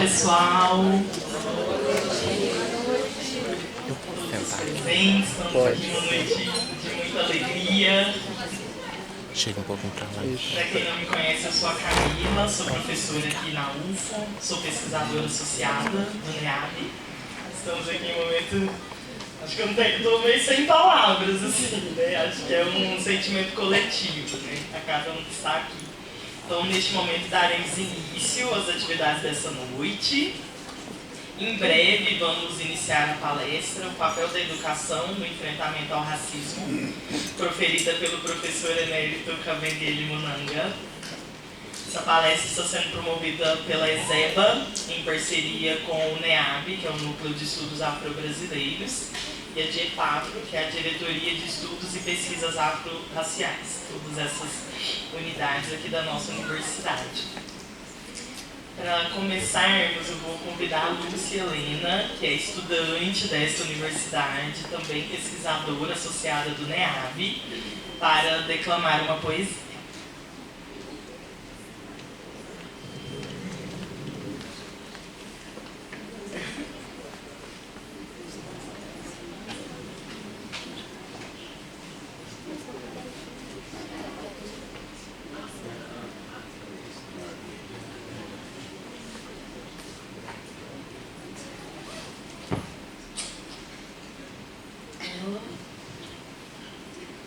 pessoal. Bem, estamos aqui uma noite de muita alegria. Chega um pouquinho pra lá. Para quem não me conhece, eu sou a Camila, sou professora aqui na UFO, sou pesquisadora associada do NEAB. Estamos aqui em um momento, acho que eu estou meio sem palavras, assim, né? Acho que é um sentimento coletivo, né? A cada um que está aqui. Então, neste momento, daremos início às atividades dessa noite. Em breve, vamos iniciar a palestra O Papel da Educação no Enfrentamento ao Racismo, proferida pelo professor emérito Kabengele Munanga. Essa palestra está sendo promovida pela ESEBA, em parceria com o NEAB, que é o Núcleo de Estudos Afro-Brasileiros, e a DIEPAFRO, que é a Diretoria de Estudos e Pesquisas Afro-Raciais. Todas essas unidades aqui da nossa universidade. Para começarmos, eu vou convidar a Lúcia Helena, que é estudante desta universidade, também pesquisadora associada do NEAB, para declamar uma poesia.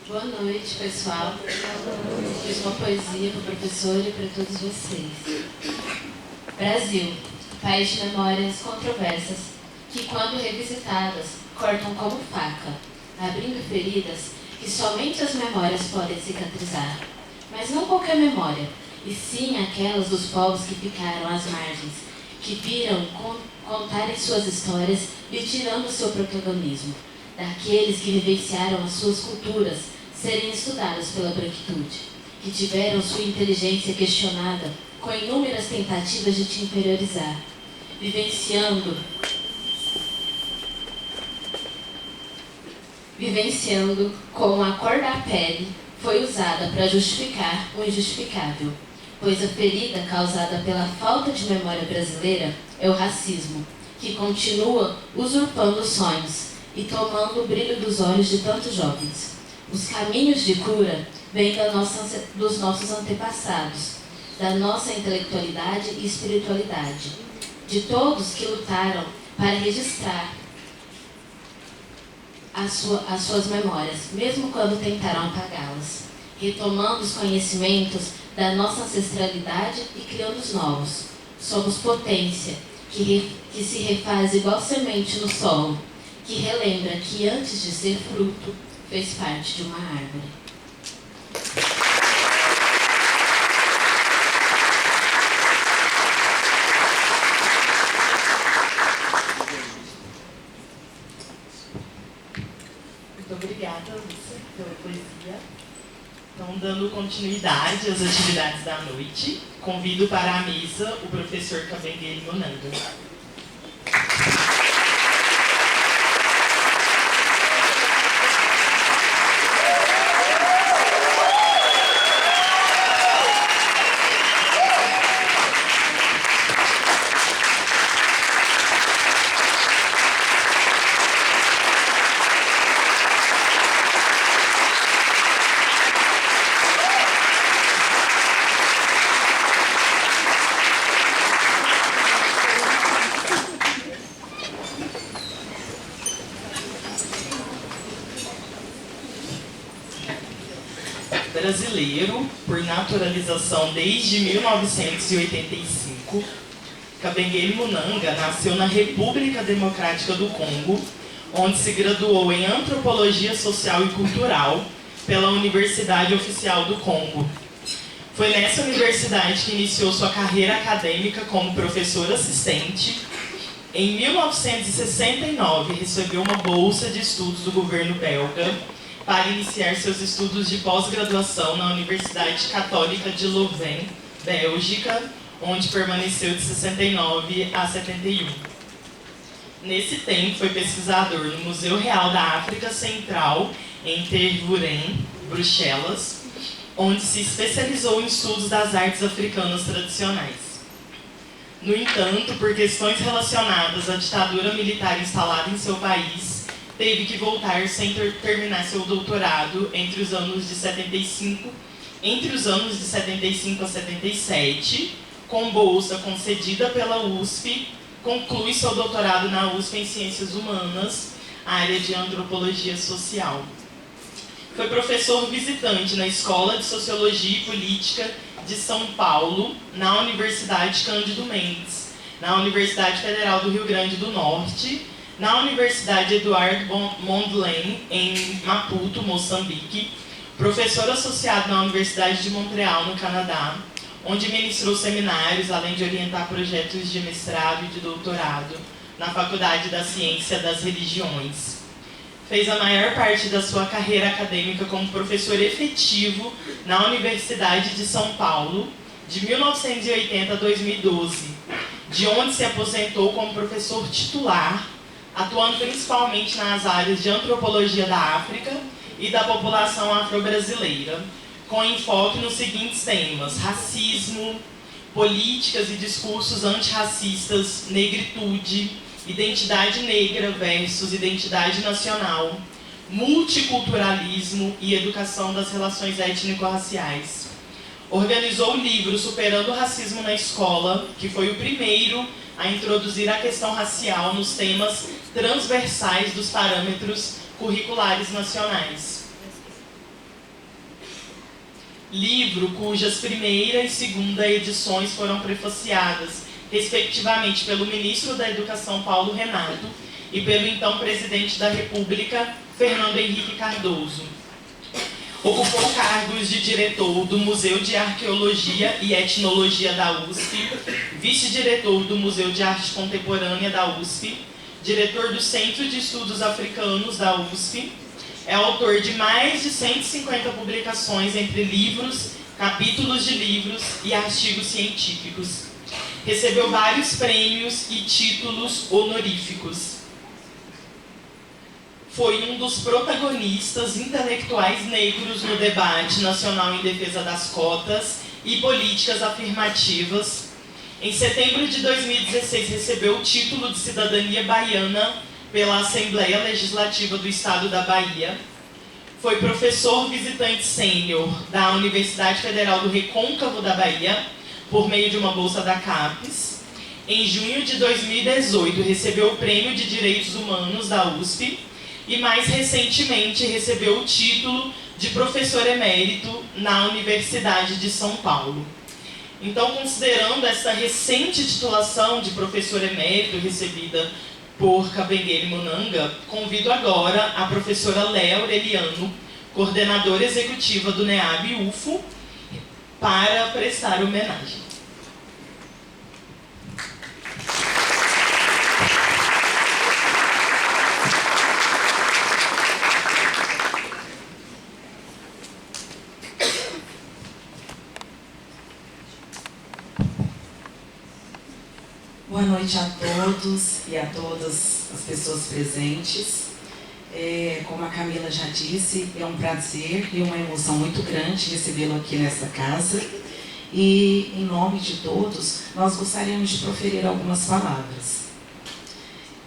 Boa noite, pessoal. Fiz uma poesia para o professor e para todos vocês. Brasil, país de memórias controversas, que quando revisitadas, cortam como faca, abrindo feridas que somente as memórias podem cicatrizar. Mas não qualquer memória, e sim aquelas dos povos que ficaram às margens, que viram contarem suas histórias e tirando seu protagonismo, daqueles que vivenciaram as suas culturas serem estudadas pela branquitude, que tiveram sua inteligência questionada com inúmeras tentativas de te inferiorizar, vivenciando com a cor da pele, foi usada para justificar o injustificável, pois a ferida causada pela falta de memória brasileira é o racismo, que continua usurpando os sonhos e tomando o brilho dos olhos de tantos jovens. Os caminhos de cura vêm dos nossos antepassados, da nossa intelectualidade e espiritualidade, de todos que lutaram para registrar as suas memórias, mesmo quando tentaram apagá-las, retomando os conhecimentos da nossa ancestralidade e criando os novos. Somos potência, que se refaz igual semente no solo, que relembra que antes de ser fruto, fez parte de uma árvore. Muito obrigada, Lúcia, pela poesia. Então, dando continuidade às atividades da noite, convido para a mesa o professor Kabengele Munanga. Brasileiro, por naturalização desde 1985, Kabengele Munanga nasceu na República Democrática do Congo, onde se graduou em Antropologia Social e Cultural pela Universidade Oficial do Congo. Foi nessa universidade que iniciou sua carreira acadêmica como professor assistente. Em 1969, recebeu uma bolsa de estudos do governo belga para iniciar seus estudos de pós-graduação na Universidade Católica de Louvain, Bélgica, onde permaneceu de 69 a 71. Nesse tempo, foi pesquisador no Museu Real da África Central, em Tervuren, Bruxelas, onde se especializou em estudos das artes africanas tradicionais. No entanto, por questões relacionadas à ditadura militar instalada em seu país, teve que voltar sem terminar seu doutorado entre os anos de 75 a 77, com bolsa concedida pela USP, conclui seu doutorado na USP em Ciências Humanas, área de Antropologia Social. Foi professor visitante na Escola de Sociologia e Política de São Paulo, na Universidade Cândido Mendes, na Universidade Federal do Rio Grande do Norte, na Universidade Eduardo Mondlane, em Maputo, Moçambique, professor associado na Universidade de Montreal, no Canadá, onde ministrou seminários, além de orientar projetos de mestrado e de doutorado na Faculdade da Ciência das Religiões. Fez a maior parte da sua carreira acadêmica como professor efetivo na Universidade de São Paulo, de 1980 a 2012, de onde se aposentou como professor titular, atuando principalmente nas áreas de antropologia da África e da população afro-brasileira, com enfoque nos seguintes temas: racismo, políticas e discursos antirracistas, negritude, identidade negra versus identidade nacional, multiculturalismo e educação das relações étnico-raciais. Organizou o livro Superando o Racismo na Escola, que foi o primeiro a introduzir a questão racial nos temas transversais dos parâmetros curriculares nacionais. Livro cujas primeira e segunda edições foram prefaciadas, respectivamente, pelo ministro da Educação Paulo Renato e pelo então presidente da República, Fernando Henrique Cardoso. Ocupou cargos de diretor do Museu de Arqueologia e Etnologia da USP, vice-diretor do Museu de Arte Contemporânea da USP, diretor do Centro de Estudos Africanos da USP. É autor de mais de 150 publicações entre livros, capítulos de livros e artigos científicos. Recebeu vários prêmios e títulos honoríficos. Foi um dos protagonistas intelectuais negros no debate nacional em defesa das cotas e políticas afirmativas. Em setembro de 2016, recebeu o título de cidadania baiana pela Assembleia Legislativa do Estado da Bahia. Foi professor visitante sênior da Universidade Federal do Recôncavo da Bahia, por meio de uma bolsa da CAPES. Em junho de 2018, recebeu o Prêmio de Direitos Humanos da USP e, mais recentemente, recebeu o título de professor emérito na Universidade de São Paulo. Então, considerando essa recente titulação de professor emérito recebida por Kabengele Munanga, convido agora a professora Léa Aureliano, coordenadora executiva do NEAB-UFO, para prestar homenagem. Boa noite a todos e a todas as pessoas presentes. Como a Camila já disse, é um prazer e uma emoção muito grande recebê-lo aqui nesta casa. E, em nome de todos, nós gostaríamos de proferir algumas palavras.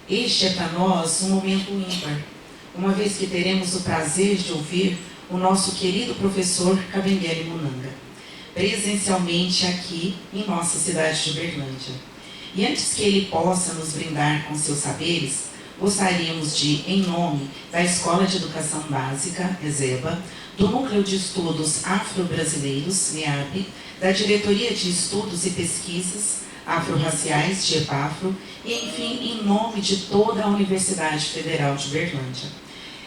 Este é para nós um momento ímpar, uma vez que teremos o prazer de ouvir o nosso querido professor Kabengele Munanga, presencialmente aqui em nossa cidade de Uberlândia. E antes que ele possa nos brindar com seus saberes, gostaríamos de, em nome da Escola de Educação Básica, ESEBA, do Núcleo de Estudos Afro-Brasileiros, NEAB, da Diretoria de Estudos e Pesquisas Afro-Raciais, de EPAFRO, e, enfim, em nome de toda a Universidade Federal de Uberlândia,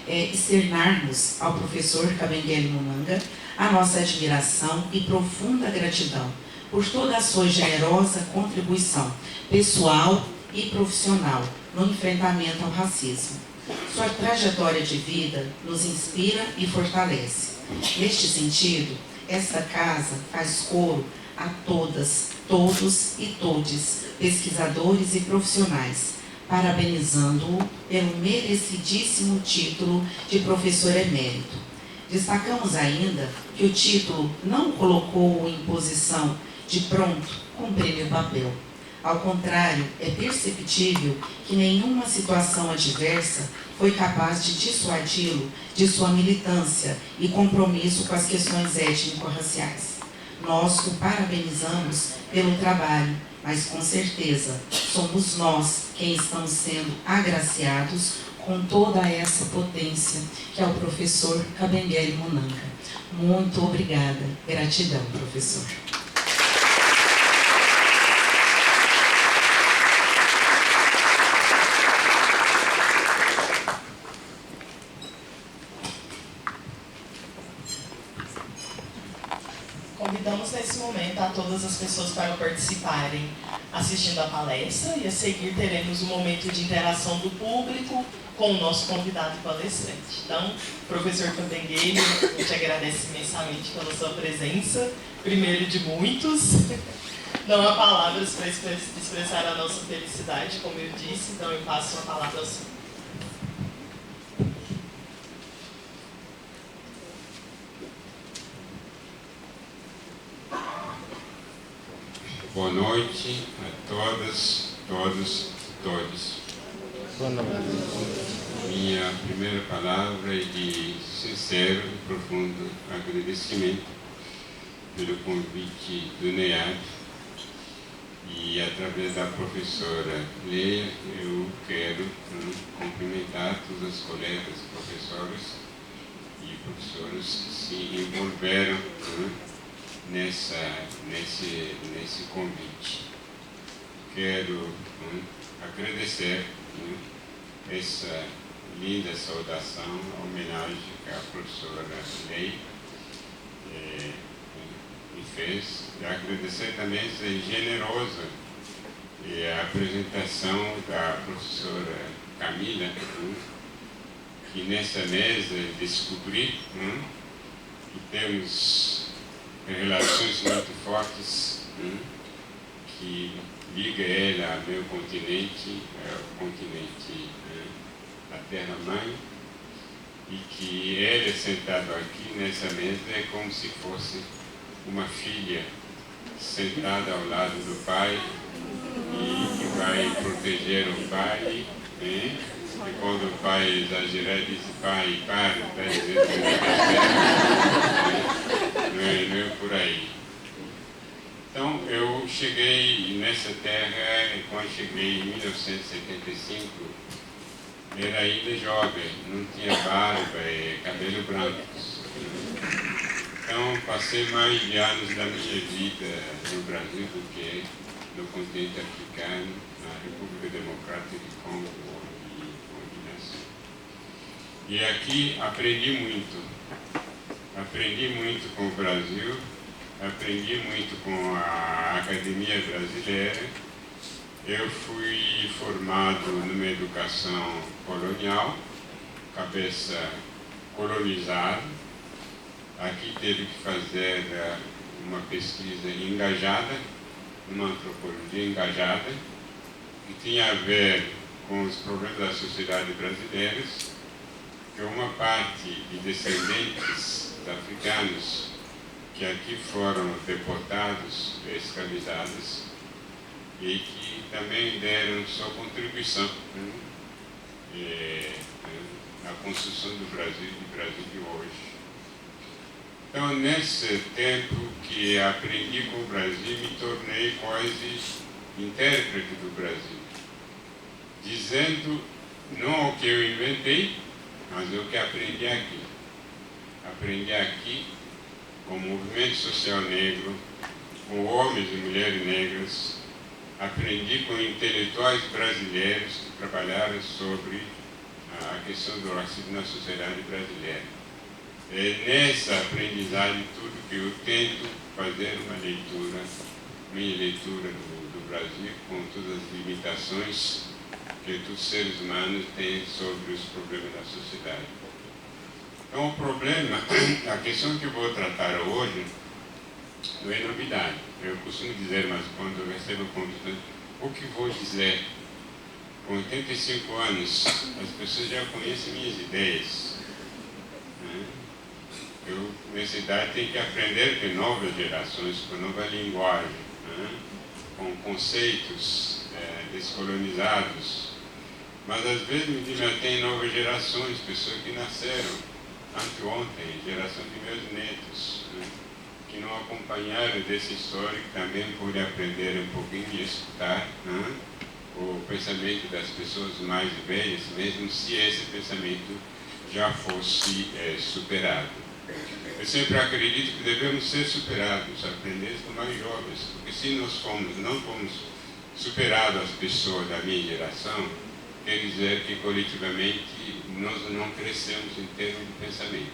externarmos ao professor Kabengele Munanga a nossa admiração e profunda gratidão por toda a sua generosa contribuição pessoal e profissional no enfrentamento ao racismo. Sua trajetória de vida nos inspira e fortalece. Neste sentido, esta casa faz coro a todas, todos e todes, pesquisadores e profissionais, parabenizando-o pelo merecidíssimo título de professor emérito. Destacamos ainda que o título não colocou-o em posição de pronto, cumprir o papel. Ao contrário, é perceptível que nenhuma situação adversa foi capaz de dissuadi-lo de sua militância e compromisso com as questões étnico-raciais. Nós o parabenizamos pelo trabalho, mas com certeza somos nós quem estamos sendo agraciados com toda essa potência que é o professor Kabengele Munanga. Muito obrigada. Gratidão, professor. Convidamos nesse momento a todas as pessoas para participarem assistindo a palestra e a seguir teremos um momento de interação do público com o nosso convidado palestrante. Então, professor Kabengele, eu te agradeço imensamente pela sua presença, primeiro de muitos. Não há palavras para expressar a nossa felicidade, como eu disse, então eu passo a palavra ao senhor. Boa noite a todas, todos e todos. Minha primeira palavra é de sincero e profundo agradecimento pelo convite do NEAD e através da professora Leia eu quero cumprimentar todas as colegas professoras e professoras que se envolveram nesse convite. Quero agradecer essa linda saudação, a homenagem que a professora Lei me fez. E agradecer também essa generosa a apresentação da professora Camila, que nessa mesa descobri que temos relações muito fortes que liga ela ao meu continente, ao continente da Terra-mãe, e que ela sentado aqui nessa mesa é como se fosse uma filha sentada ao lado do pai e que vai proteger o pai, e quando o pai exagerar diz: pai, para, está dizendo que não é por aí. Então, eu cheguei nessa terra, quando cheguei em 1975, era ainda jovem, não tinha barba e cabelo brancos. Então, passei mais de anos da minha vida no Brasil do que no continente africano, na República Democrática de Congo, onde nasci. E aqui aprendi muito com o Brasil, aprendi muito com a Academia Brasileira. Eu fui formado numa educação colonial, cabeça colonizada. Aqui teve que fazer uma pesquisa engajada, uma antropologia engajada, que tinha a ver com os problemas da sociedade brasileira, que uma parte de descendentes africanos que aqui foram deportados, escravizados, e que também deram sua contribuição à construção do Brasil de hoje. Então, nesse tempo que aprendi com o Brasil, me tornei quase intérprete do Brasil, dizendo não o que eu inventei, mas o que aprendi aqui. Aprendi aqui com o movimento social negro, com homens e mulheres negras, aprendi com intelectuais brasileiros que trabalharam sobre a questão do racismo na sociedade brasileira. É nessa aprendizagem tudo que eu tento fazer uma leitura, minha leitura do Brasil, com todas as limitações que todos os seres humanos têm sobre os problemas da sociedade. Então, o problema, a questão que eu vou tratar hoje, não é novidade. Eu costumo dizer, mas quando eu recebo convite, o que vou dizer? Com 85 anos, as pessoas já conhecem minhas ideias. Eu, nessa idade, tenho que aprender com novas gerações, com nova linguagem, com com conceitos descolonizados, mas às vezes já tem novas gerações, pessoas que nasceram anteontem, geração de meus netos, né, que não acompanharam dessa história, que também podem aprender um pouquinho e escutar, né, o pensamento das pessoas mais velhas, mesmo se esse pensamento já fosse superado. Eu sempre acredito que devemos ser superados, aprender com mais jovens, porque se nós não fomos superados, as pessoas da minha geração, quer dizer que coletivamente nós não crescemos em termos de pensamento.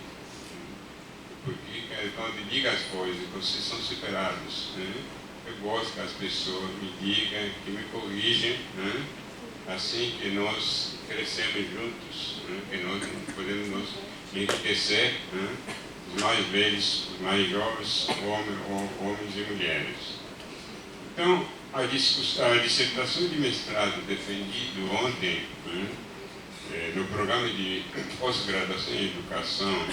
Porque quando diga as coisas, vocês são superados, né? Eu gosto que as pessoas me digam, que me corrijam, né? Assim que nós crescemos juntos, né? Que nós podemos nos enriquecer, né? Os mais velhos, os mais jovens, homens e mulheres. Então, a dissertação de mestrado defendido ontem, né, no programa de pós-graduação em educação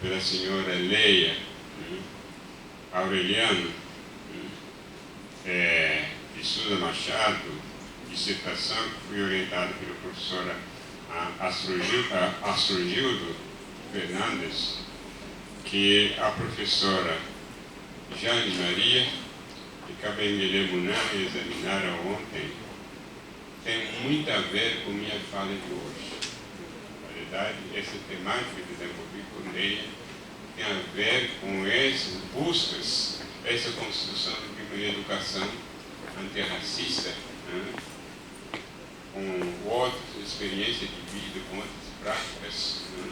pela senhora Leia, né, Aureliano, de Souza Machado, dissertação que foi orientada pela professora Astrogildo Fernandes, que a professora Jane Maria e Cabengele Munan examinaram ontem, tem muito a ver com minha fala de hoje. Na verdade, essa temática que desenvolvi por Leia tem a ver com essas buscas, essa construção de uma educação antirracista, né? Com outras experiências de vida, com outras práticas, né?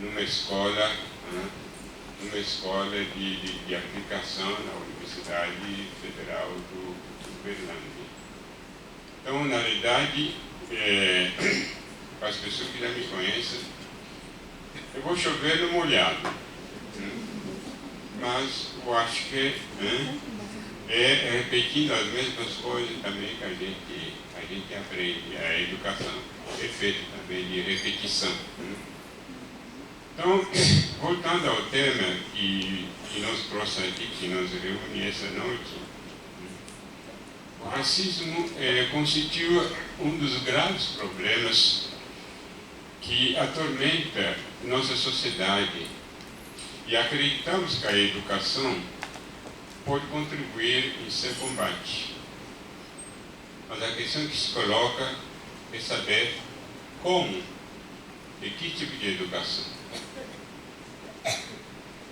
Numa escola, né? Numa escola de aplicação na Universidade Federal do Uberlândia. Então, na realidade, para as pessoas que já me conhecem, eu vou chover no molhado, né? Mas eu acho que, né, é repetindo as mesmas coisas também que a gente aprende. A educação é feita também de repetição, né? Então, voltando ao tema que nos trouxe aqui, que nos reúne essa noite, o racismo constitui um dos graves problemas que atormenta nossa sociedade, e acreditamos que a educação pode contribuir em seu combate. Mas a questão que se coloca é saber como e que tipo de educação.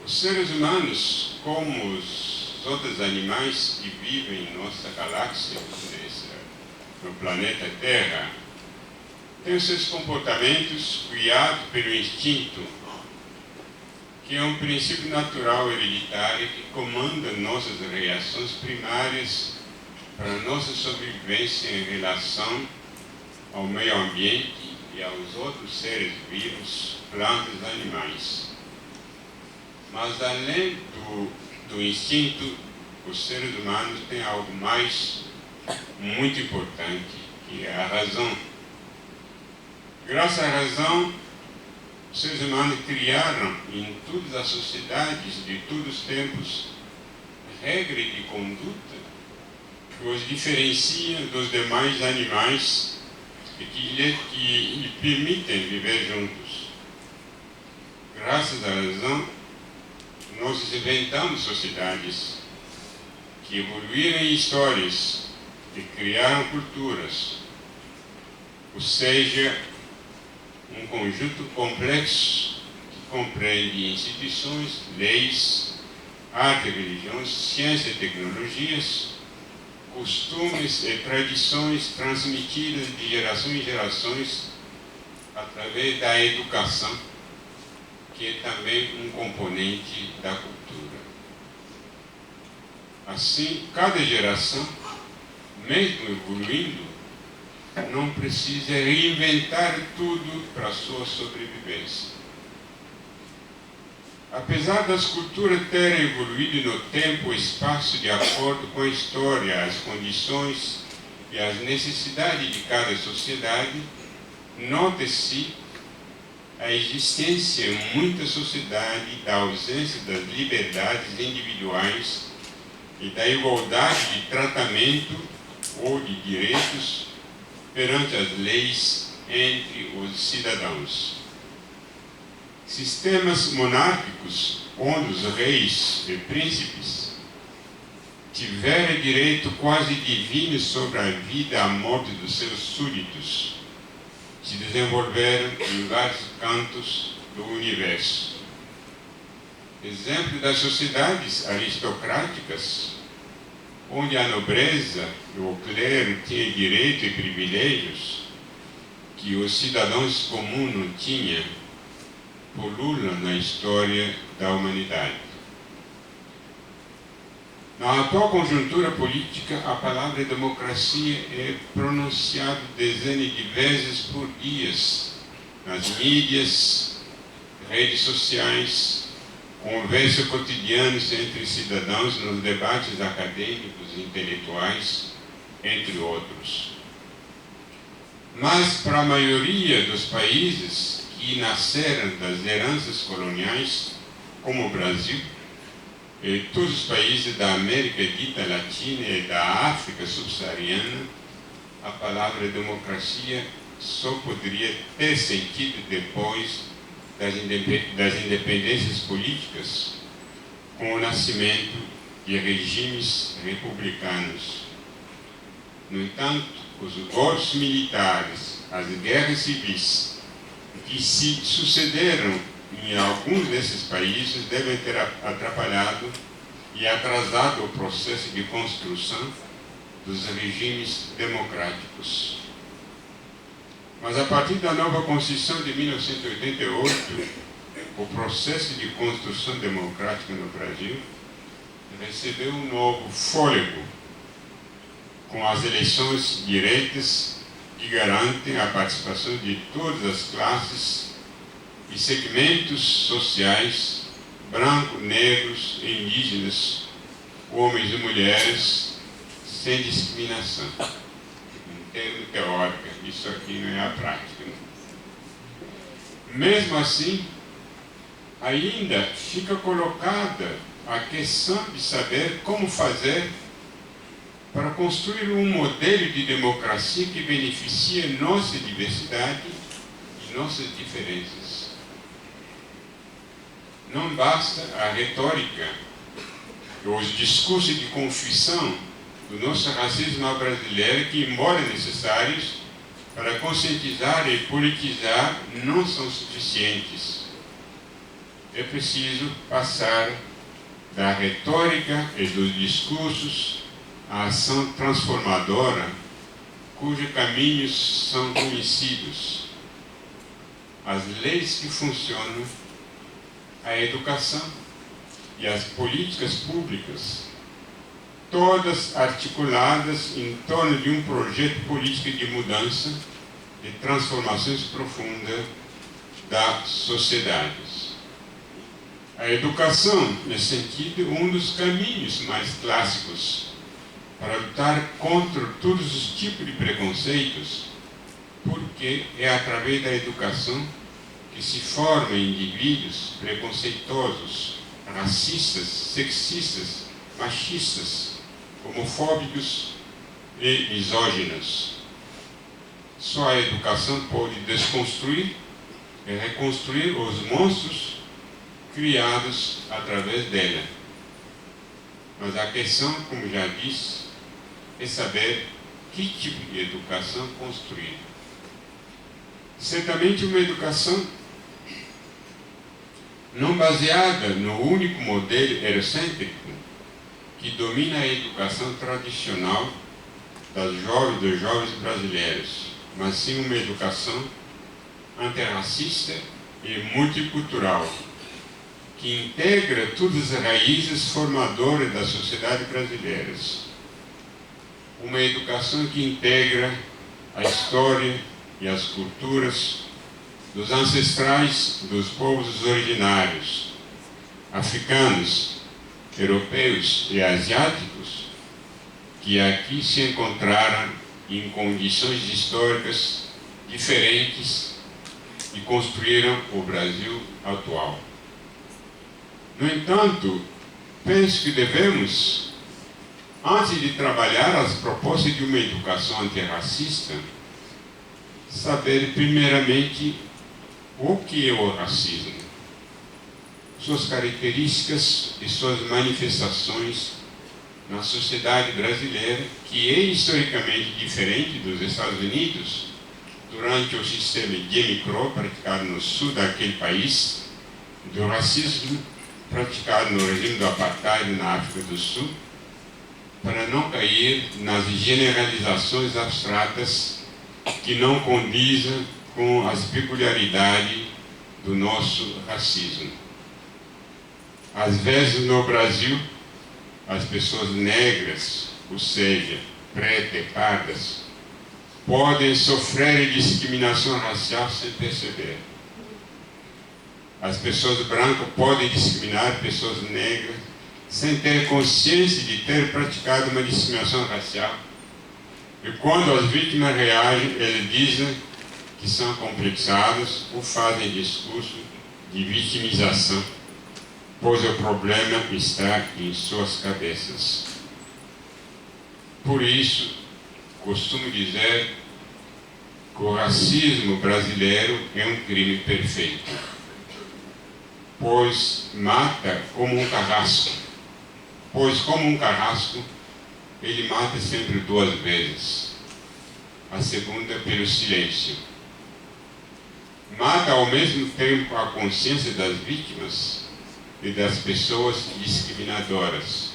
Os seres humanos, como os outros animais que vivem em nossa galáxia, no planeta Terra, têm os seus comportamentos guiados pelo instinto, que é um princípio natural hereditário que comanda nossas reações primárias para a nossa sobrevivência em relação ao meio ambiente e aos outros seres vivos, plantas e animais. Mas além do instinto, os seres humanos têm algo mais muito importante, que é a razão. Graças à razão, os seres humanos criaram em todas as sociedades de todos os tempos regras de conduta que os diferenciam dos demais animais e que lhe permitem viver juntos. Graças à razão, nós inventamos sociedades que evoluíram em histórias e criaram culturas, ou seja, um conjunto complexo que compreende instituições, leis, arte e religiões, ciência e tecnologias, costumes e tradições transmitidas de geração em gerações através da educação, que é também um componente da cultura. Assim, cada geração, mesmo evoluindo, não precisa reinventar tudo para a sua sobrevivência. Apesar das culturas terem evoluído no tempo e espaço de acordo com a história, as condições e as necessidades de cada sociedade, nota-se a existência em muita sociedade da ausência das liberdades individuais e da igualdade de tratamento ou de direitos perante as leis entre os cidadãos. Sistemas monárquicos, onde os reis e príncipes tiveram direito quase divino sobre a vida e a morte dos seus súditos, se desenvolveram em vários cantos do universo. Exemplo das sociedades aristocráticas, onde a nobreza e o clero tinham direitos e privilégios que os cidadãos comuns não tinham, pululam na história da humanidade. Na atual conjuntura política, a palavra democracia é pronunciada dezenas de vezes por dia nas mídias, redes sociais, conversas cotidianas entre cidadãos nos debates acadêmicos e intelectuais, entre outros. Mas para a maioria dos países que nasceram das heranças coloniais, como o Brasil, e todos os países da América dita Latina e da África subsaariana, a palavra democracia só poderia ter sentido depois das independências políticas, com o nascimento de regimes republicanos. No entanto, os golpes militares, as guerras civis que se sucederam em alguns desses países devem ter atrapalhado e atrasado o processo de construção dos regimes democráticos. Mas a partir da nova Constituição de 1988, o processo de construção democrática no Brasil recebeu um novo fôlego, com as eleições diretas que garantem a participação de todas as classes e segmentos sociais, brancos, negros, indígenas, homens e mulheres, sem discriminação. Em termos teóricos, isso aqui não é a prática. Mesmo assim, ainda fica colocada a questão de saber como fazer para construir um modelo de democracia que beneficie nossa diversidade e nossas diferenças. Não basta a retórica, os discursos de confissão do nosso racismo brasileiro, que, embora necessários para conscientizar e politizar, não são suficientes. É preciso passar da retórica e dos discursos à ação transformadora, cujos caminhos são conhecidos. As leis que funcionam, a educação e as políticas públicas, todas articuladas em torno de um projeto político de mudança, de transformações profundas das sociedades. A educação, nesse sentido, é um dos caminhos mais clássicos para lutar contra todos os tipos de preconceitos, porque é através da educação que se formam indivíduos preconceituosos, racistas, sexistas, machistas, homofóbicos e misóginos. Só a educação pode desconstruir e reconstruir os monstros criados através dela. Mas a questão, como já disse, é saber que tipo de educação construir. Certamente uma educação não baseada no único modelo eurocêntrico que domina a educação tradicional dos jovens brasileiros, mas sim uma educação antirracista e multicultural, que integra todas as raízes formadoras da sociedade brasileira. Uma educação que integra a história e as culturas dos ancestrais dos povos originários, africanos, europeus e asiáticos, que aqui se encontraram em condições históricas diferentes e construíram o Brasil atual. No entanto, penso que devemos antes de trabalhar as propostas de uma educação antirracista, saber primeiramente o que é o racismo, suas características e suas manifestações na sociedade brasileira, que é historicamente diferente dos Estados Unidos, durante o sistema de Jim Crow praticado no sul daquele país, do racismo praticado no regime do apartheid na África do Sul, para não cair nas generalizações abstratas que não condizem com as peculiaridades do nosso racismo. Às vezes, no Brasil, as pessoas negras, ou seja, pretas e pardas, podem sofrer discriminação racial sem perceber. As pessoas brancas podem discriminar pessoas negras sem ter consciência de ter praticado uma discriminação racial. E quando as vítimas reagem, eles dizem que são complexadas ou fazem discurso de vitimização, pois o problema está em suas cabeças. Por isso, costumo dizer que o racismo brasileiro é um crime perfeito, pois mata como um carrasco. Pois, como um carrasco, ele mata sempre duas vezes. A segunda pelo silêncio. Mata ao mesmo tempo a consciência das vítimas e das pessoas discriminadoras.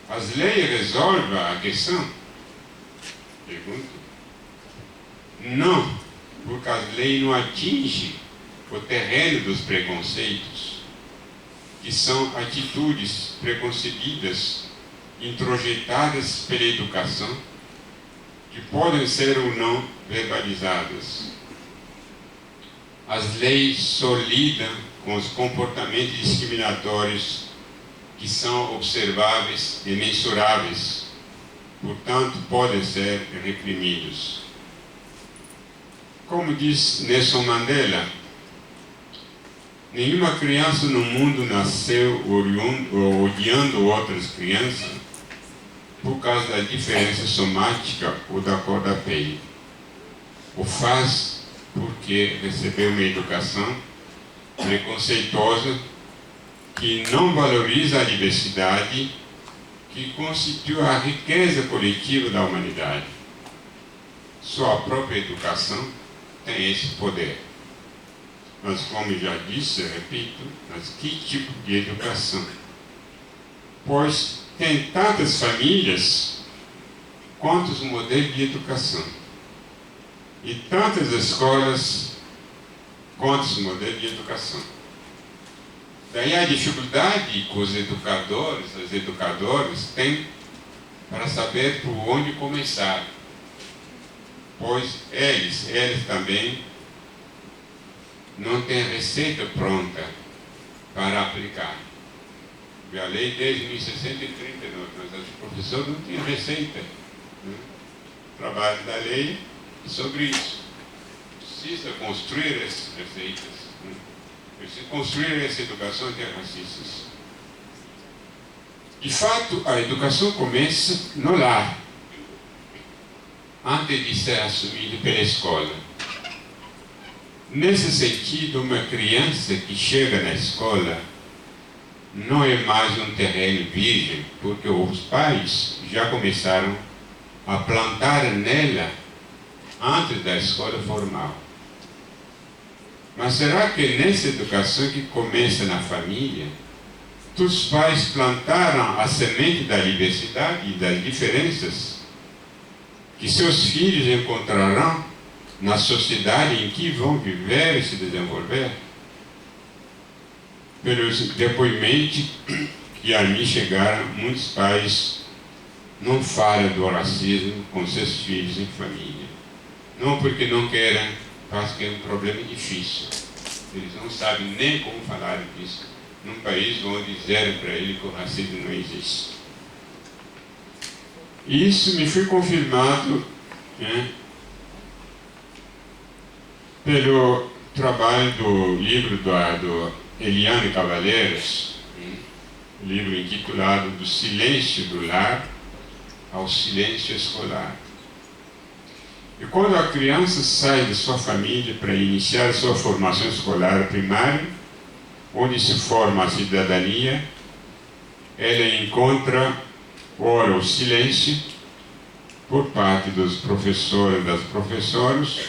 As leis resolvem a questão? Pergunto. Não, porque as leis não atingem o terreno dos preconceitos, que são atitudes preconcebidas, introjetadas pela educação, que podem ser ou não verbalizadas. As leis só lidam com os comportamentos discriminatórios que são observáveis e mensuráveis, portanto, podem ser reprimidos. Como diz Nelson Mandela, nenhuma criança no mundo nasceu odiando outras crianças por causa da diferença somática ou da cor da pele. O faz porque recebeu uma educação preconceituosa que não valoriza a diversidade que constitui a riqueza coletiva da humanidade. Só a própria educação tem esse poder. Mas, como já disse, repito, mas que tipo de educação? Pois tem tantas famílias quantos modelos de educação. E tantas escolas quantos modelos de educação. Daí a dificuldade que os educadores, as educadoras têm para saber por onde começar. Pois eles também não têm receita pronta para aplicar. A lei desde 1639, mas os professores não tinham receita. O trabalho da lei é sobre isso. Precisa construir essas receitas. Precisa construir essa educação antirracista. De fato, a educação começa no lar, antes de ser assumida pela escola. Nesse sentido, uma criança que chega na escola não é mais um terreno virgem, porque os pais já começaram a plantar nela antes da escola formal. Mas será que nessa educação que começa na família, os pais plantaram a semente da diversidade e das diferenças que seus filhos encontrarão na sociedade em que vão viver e se desenvolver? Pelos depoimentos que a mim chegaram, muitos pais não falam do racismo com seus filhos em família. Não porque não querem, mas que é um problema difícil. Eles não sabem nem como falar disso num país onde disseram para ele que o racismo não existe. E isso me foi confirmado, né, pelo trabalho do livro do Eliane Cavaleiros, livro intitulado Do Silêncio do Lar ao Silêncio Escolar. E quando a criança sai de sua família para iniciar sua formação escolar primária, onde se forma a cidadania, ela encontra, ora, o silêncio por parte dos professores e das professoras,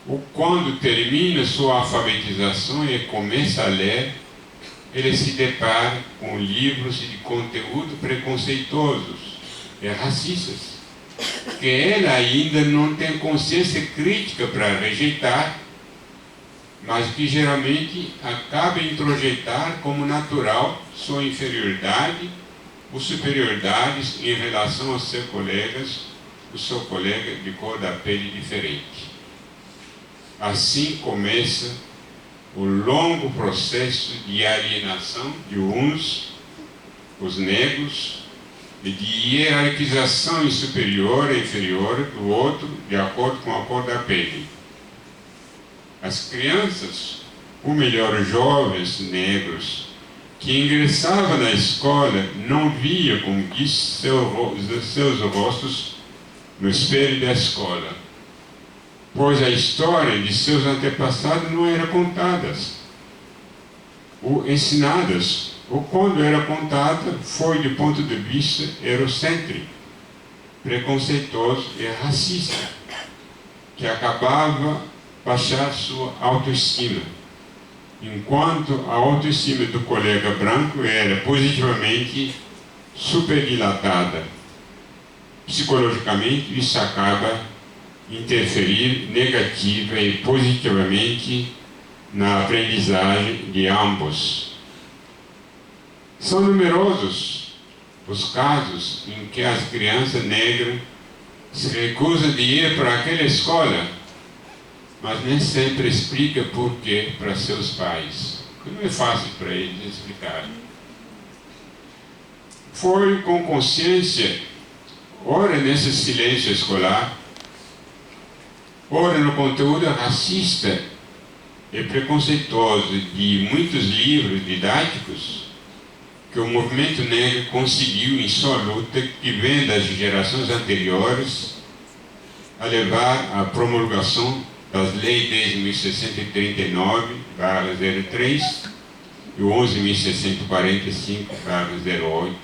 ou quando termina sua alfabetização e começa a ler, ele se depara com livros de conteúdo preconceituosos e racistas, que ela ainda não tem consciência crítica para rejeitar, mas que geralmente acaba introjetar como natural sua inferioridade ou superioridade em relação aos seus colegas, o seu colega de cor da pele diferente. Assim começa o longo processo de alienação de uns, os negros, e de hierarquização em superior e inferior do outro, de acordo com a cor da pele. As crianças, ou melhor, jovens negros, que ingressavam na escola, não via, como disse, seus rostos no espelho da escola, pois a história de seus antepassados não era contada, ou ensinadas, ou quando era contada, foi do ponto de vista eurocêntrico, preconceituoso e racista, que acabava baixar sua autoestima, enquanto a autoestima do colega branco era positivamente superdilatada. Psicologicamente, isso acaba interferir negativa e positivamente na aprendizagem de ambos. São numerosos os casos em que as crianças negras se recusam de ir para aquela escola, mas nem sempre explica por quê para seus pais. Não é fácil para eles explicar. Foi com consciência, ora nesse silêncio escolar, ora no conteúdo racista e preconceituoso de muitos livros didáticos, que o movimento negro conseguiu em sua luta, que vem das gerações anteriores, a levar à promulgação das leis 10.639/03 e 11.645/08,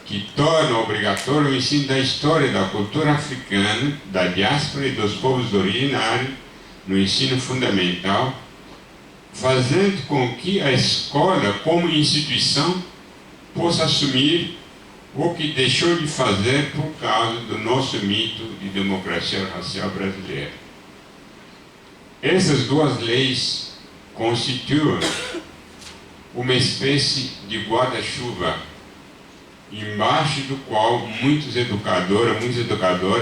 que tornam obrigatório o ensino da história da cultura africana, da diáspora e dos povos originários no ensino fundamental, fazendo com que a escola, como instituição, possa assumir o que deixou de fazer por causa do nosso mito de democracia racial brasileira. Essas duas leis constituem uma espécie de guarda-chuva, embaixo do qual muitos educadores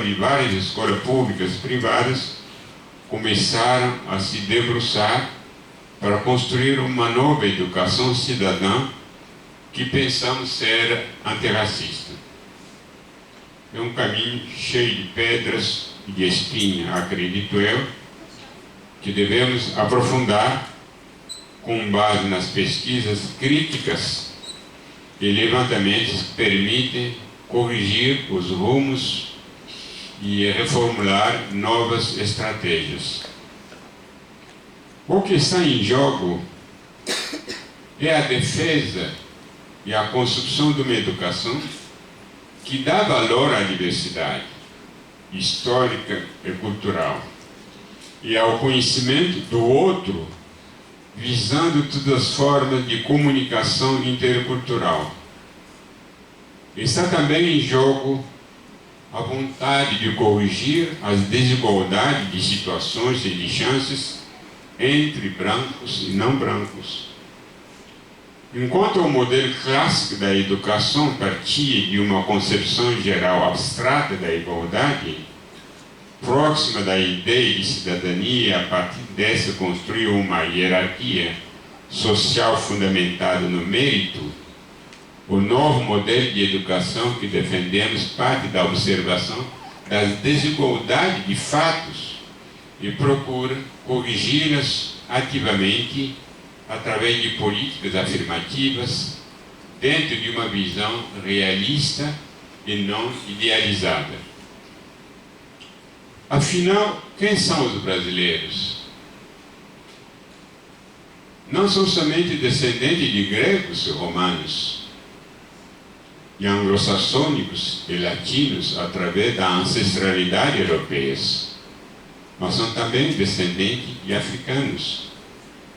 de várias escolas públicas e privadas começaram a se debruçar para construir uma nova educação cidadã que pensamos ser antirracista. É um caminho cheio de pedras e de espinhos, acredito eu, que devemos aprofundar com base nas pesquisas críticas e levantamentos que permitem corrigir os rumos e reformular novas estratégias. O que está em jogo é a defesa e a construção de uma educação que dá valor à diversidade histórica e cultural e ao conhecimento do outro, visando todas as formas de comunicação intercultural. Está também em jogo a vontade de corrigir as desigualdades de situações e de chances entre brancos e não brancos. Enquanto o modelo clássico da educação partia de uma concepção geral abstrata da igualdade, próxima da ideia de cidadania, e a partir dessa construiu uma hierarquia social fundamentada no mérito, o novo modelo de educação que defendemos parte da observação das desigualdades de fatos e procura corrigi-las ativamente através de políticas afirmativas dentro de uma visão realista e não idealizada. Afinal, quem são os brasileiros? Não são somente descendentes de gregos e romanos, e anglo-saxônicos e latinos através da ancestralidade europeia, mas são também descendentes de africanos,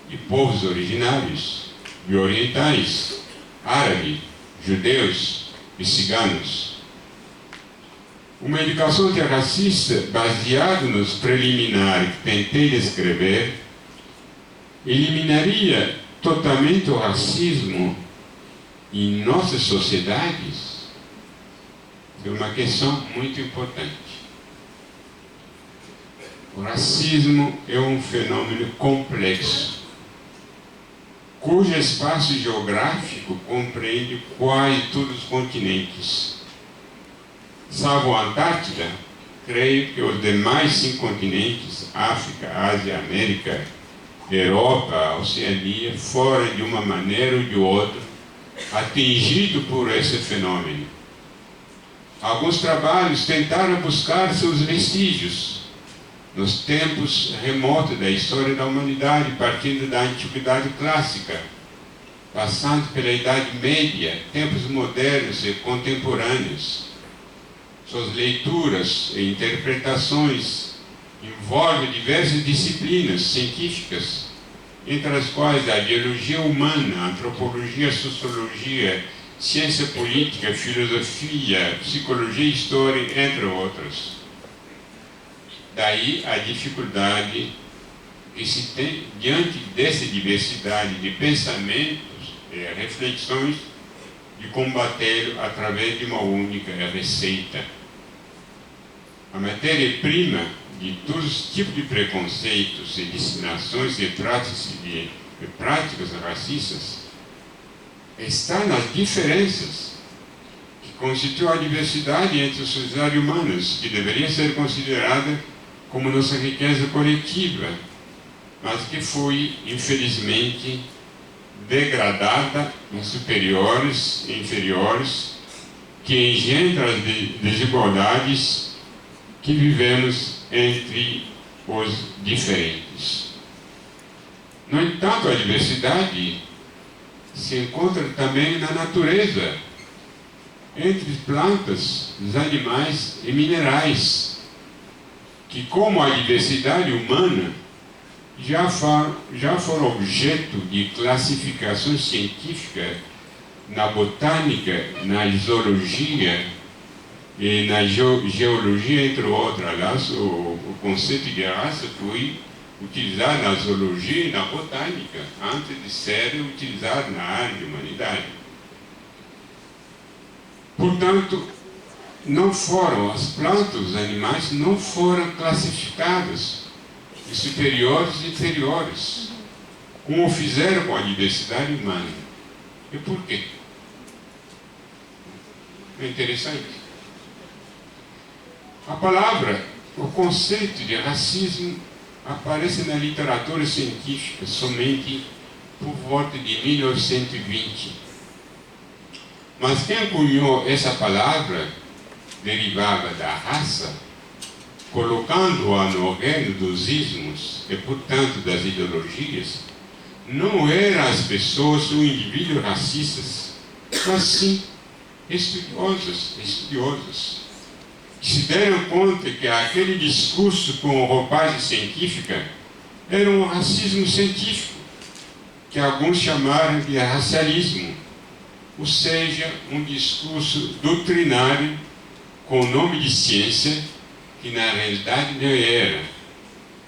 de povos originários, de orientais, árabes, judeus e ciganos. Uma educação antirracista baseada nos preliminares que tentei descrever eliminaria totalmente o racismo em nossas sociedades? É uma questão muito importante. O racismo é um fenômeno complexo, cujo espaço geográfico compreende quase todos os continentes. Salvo a Antártida, creio que os demais 5 continentes, África, Ásia, América, Europa, Oceania, foram de uma maneira ou de outra atingidos por esse fenômeno. Alguns trabalhos tentaram buscar seus vestígios nos tempos remotos da história da humanidade, partindo da Antiguidade Clássica, passando pela Idade Média, tempos modernos e contemporâneos. Suas leituras e interpretações envolvem diversas disciplinas científicas, entre as quais a biologia humana, a antropologia, a sociologia, ciência política, filosofia, psicologia e história, entre outras. Daí a dificuldade que se tem diante dessa diversidade de pensamentos e reflexões de combatê-lo através de uma única receita. A matéria-prima de todos os tipos de preconceitos e discriminações e práticas racistas está nas diferenças que constituem a diversidade entre as sociedades humanas, que deveria ser considerada como nossa riqueza coletiva, mas que foi, infelizmente, degradada em superiores e inferiores, que engendra as desigualdades que vivemos entre os diferentes. No entanto, a diversidade se encontra também na natureza, entre plantas, os animais e minerais, que, como a diversidade humana, já foram objeto de classificação científica na botânica, na zoologia e na geologia, entre outros. Aliás, o conceito de raça foi utilizado na zoologia e na botânica, antes de ser utilizado na área de humanidade. Portanto, as plantas, os animais, não foram classificados de superiores e inferiores, como fizeram com a diversidade humana. E por quê? É interessante. A palavra, o conceito de racismo aparece na literatura científica somente por volta de 1920. Mas quem cunhou essa palavra derivava da raça, colocando-a no reino dos ismos e, portanto, das ideologias, não eram as pessoas ou indivíduos racistas, mas sim estudiosos, que se deram conta que aquele discurso com roupagem científica era um racismo científico, que alguns chamaram de racialismo, ou seja, um discurso doutrinário com o nome de ciência, que na realidade não era.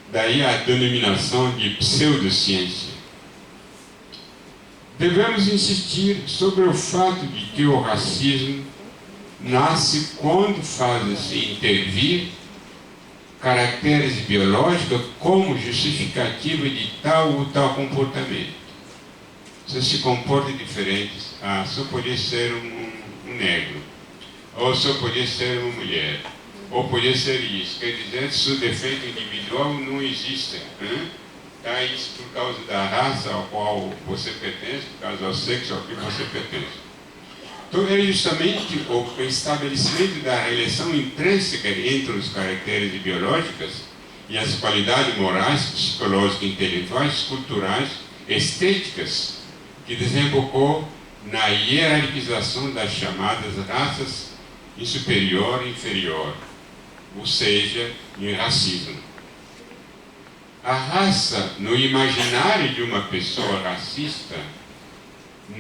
Daí a denominação de pseudociência. Devemos insistir sobre o fato de que o racismo nasce quando fazem-se intervir caracteres biológicos como justificativa de tal ou tal comportamento. Se se comporta diferente, só podia ser um negro, ou só podia ser uma mulher, ou podia ser isso. Quer dizer, se o defeito individual não existe. Tá, isso por causa da raça ao qual você pertence, por causa do sexo ao que você pertence. Então, é justamente o estabelecimento da relação intrínseca entre os caracteres biológicos e as qualidades morais, psicológicas, intelectuais, culturais, estéticas, que desembocou na hierarquização das chamadas raças em superior e inferior, ou seja, em racismo. A raça, no imaginário de uma pessoa racista,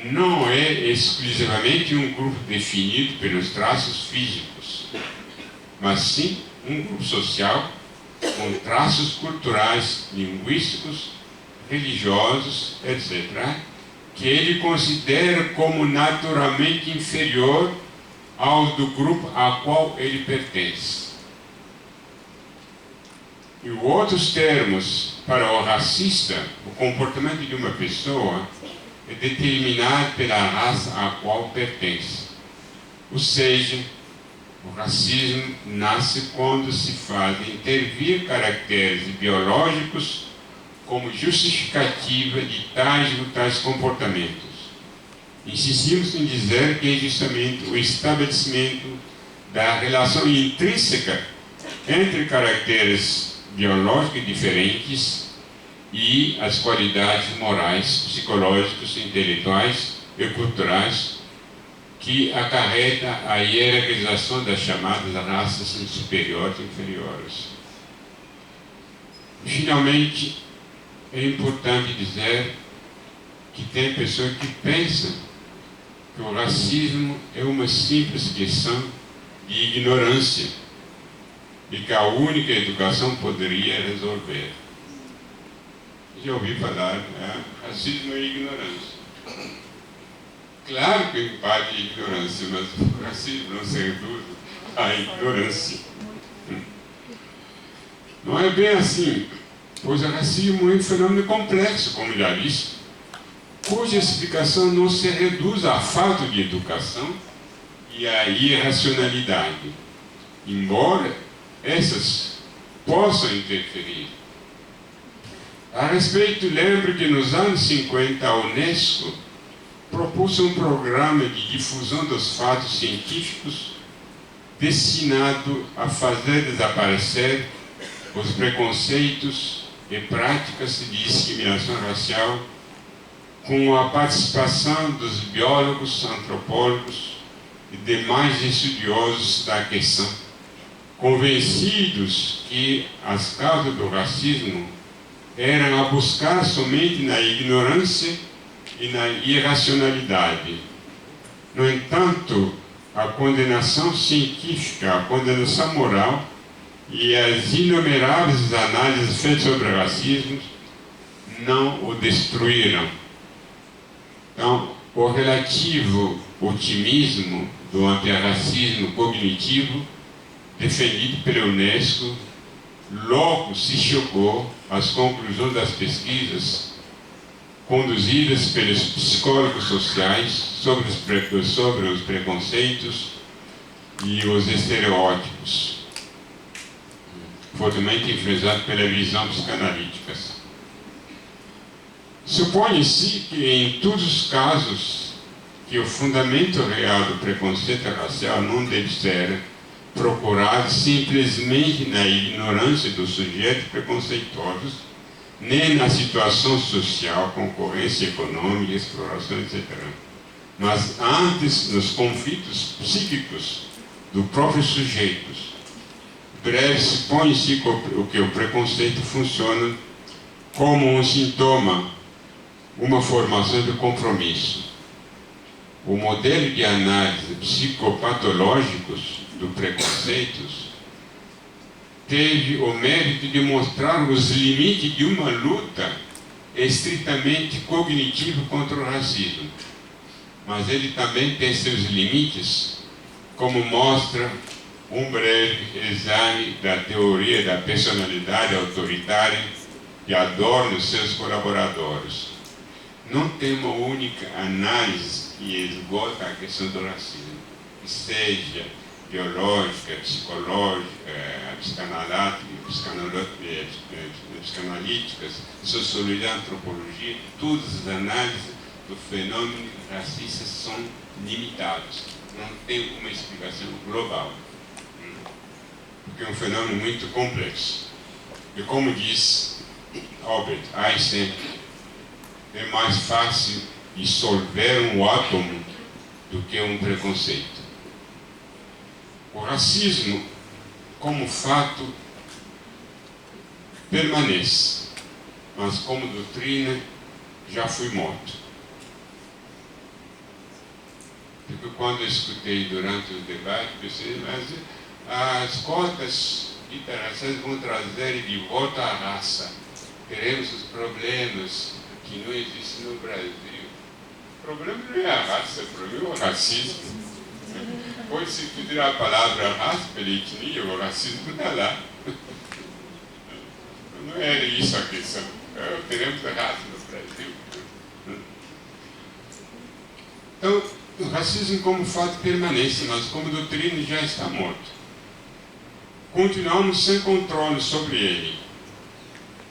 não é exclusivamente um grupo definido pelos traços físicos, mas sim um grupo social com traços culturais, linguísticos, religiosos, etc., que ele considera como naturalmente inferior ao do grupo a qual ele pertence. Em outros termos, para o racista, o comportamento de uma pessoa é determinado pela raça a qual pertence. Ou seja, o racismo nasce quando se fazem intervir caracteres biológicos como justificativa de tais comportamentos. Insistimos em dizer que é justamente o estabelecimento da relação intrínseca entre caracteres biológicos diferentes e as qualidades morais, psicológicas, intelectuais e culturais que acarreta a hierarquização das chamadas raças superiores e inferiores. Finalmente, é importante dizer que tem pessoas que pensam que o racismo é uma simples questão de ignorância e que a única educação poderia resolver. Já ouvi falar, né? Racismo é ignorância. Claro que em parte é ignorância, mas o racismo não se reduz à ignorância. Não é bem assim, pois o racismo é um fenômeno complexo, como já disse, cuja explicação não se reduz à falta de educação e à irracionalidade, embora essas possam interferir. A respeito, lembro que nos anos 50 a Unesco propôs um programa de difusão dos fatos científicos destinado a fazer desaparecer os preconceitos e práticas de discriminação racial, com a participação dos biólogos, antropólogos e demais estudiosos da questão, convencidos que as causas do racismo eram a buscar somente na ignorância e na irracionalidade. No entanto, a condenação científica, a condenação moral e as inumeráveis análises feitas sobre racismo não o destruíram. Então, o relativo otimismo do antirracismo cognitivo, defendido pela Unesco, logo se chocou às conclusões das pesquisas conduzidas pelos psicólogos sociais sobre os preconceitos e os estereótipos, fortemente influenciado pela visão psicanalítica. Supõe-se que em todos os casos que o fundamento real do preconceito racial não deve ser procurado simplesmente na ignorância dos sujeitos preconceituosos, nem na situação social, concorrência econômica, exploração, etc. Mas antes nos conflitos psíquicos do próprio sujeito. Breve supõe-se que o preconceito funciona como um sintoma, uma formação de compromisso. O modelo de análise psicopatológicos do preconceito teve o mérito de mostrar os limites de uma luta estritamente cognitiva contra o racismo. Mas ele também tem seus limites, como mostra um breve exame da teoria da personalidade autoritária de Adorno e seus colaboradores. Não tem uma única análise que esgota a questão do racismo, que seja biológica, psicológica, psicanalíticas, sociologia, antropologia, todas as análises do fenômeno racista são limitados. Não tem uma explicação global. Porque é um fenômeno muito complexo. E como diz Albert Einstein, é mais fácil dissolver um átomo do que um preconceito. O racismo, como fato, permanece, mas como doutrina já foi morto. Porque quando eu escutei durante o debate, pensei, mas as cotas interraciais vão trazer de volta a raça. Teremos os problemas que não existem no Brasil. O problema não é a raça, o problema é o racismo. Pode-se pedir a palavra raça pela etnia, o racismo está lá. Não era isso a questão. Teremos a raça no Brasil. Então, o racismo como fato permanece, mas como doutrina já está morto. Continuamos sem controle sobre ele,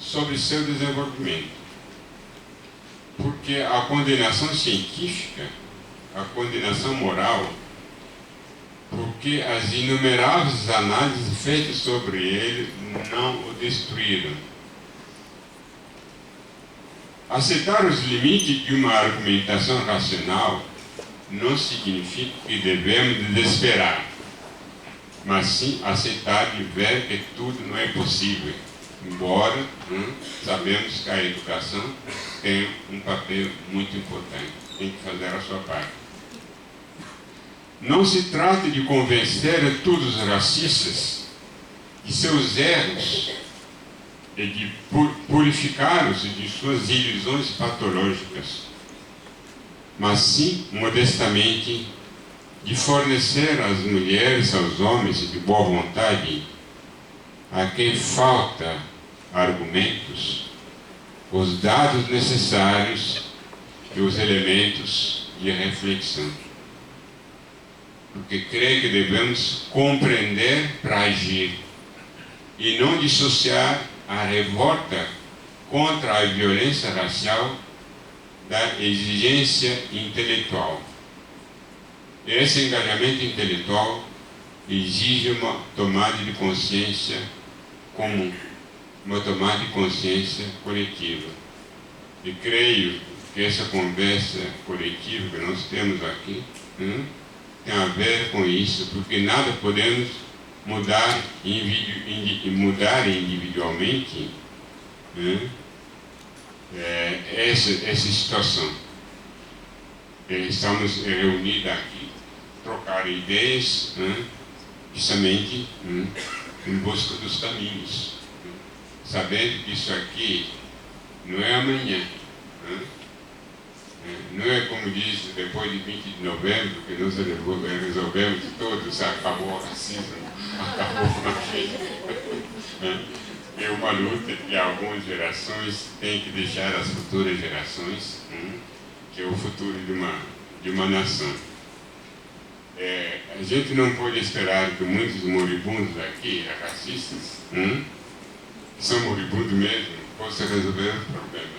sobre seu desenvolvimento. Porque a condenação científica, a condenação moral, porque as inumeráveis análises feitas sobre ele não o destruíram. Aceitar os limites de uma argumentação racional não significa que devemos desesperar, mas sim aceitar e ver que tudo não é possível, embora sabemos que a educação tem um papel muito importante, tem que fazer a sua parte. Não se trata de convencer todos os racistas de seus erros e de purificá-los de suas ilusões patológicas, mas sim, modestamente, de fornecer às mulheres, aos homens de boa vontade, a quem falta argumentos, os dados necessários e os elementos de reflexão. Porque creio que devemos compreender para agir e não dissociar a revolta contra a violência racial da exigência intelectual. Esse engajamento intelectual exige uma tomada de consciência comum, uma tomada de consciência coletiva. E creio que essa conversa coletiva que nós temos aqui tem a ver com isso, porque nada podemos mudar individualmente essa situação. Estamos reunidos aqui, trocar ideias, justamente em busca dos caminhos, sabendo que isso aqui não é amanhã. Não é como diz, depois de 20 de novembro, que nós resolvemos todos, acabou o racismo, acabou o machismo. É uma luta que algumas gerações têm que deixar às futuras gerações, que é o futuro de uma nação. A gente não pode esperar que muitos moribundos aqui, racistas, são moribundos mesmo, possam resolver os problemas.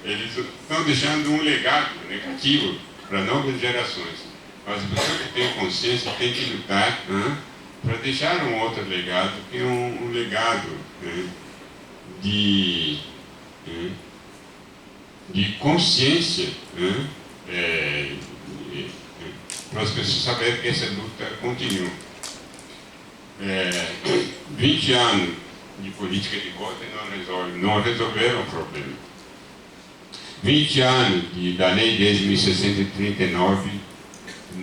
Eles estão deixando um legado negativo para novas gerações. Mas a pessoa que tem consciência tem que lutar para deixar um outro legado, que é um legado de consciência, para as pessoas saberem que essa luta continua. 20 anos de política de cota não resolveram o problema. 20 anos da lei desde 1639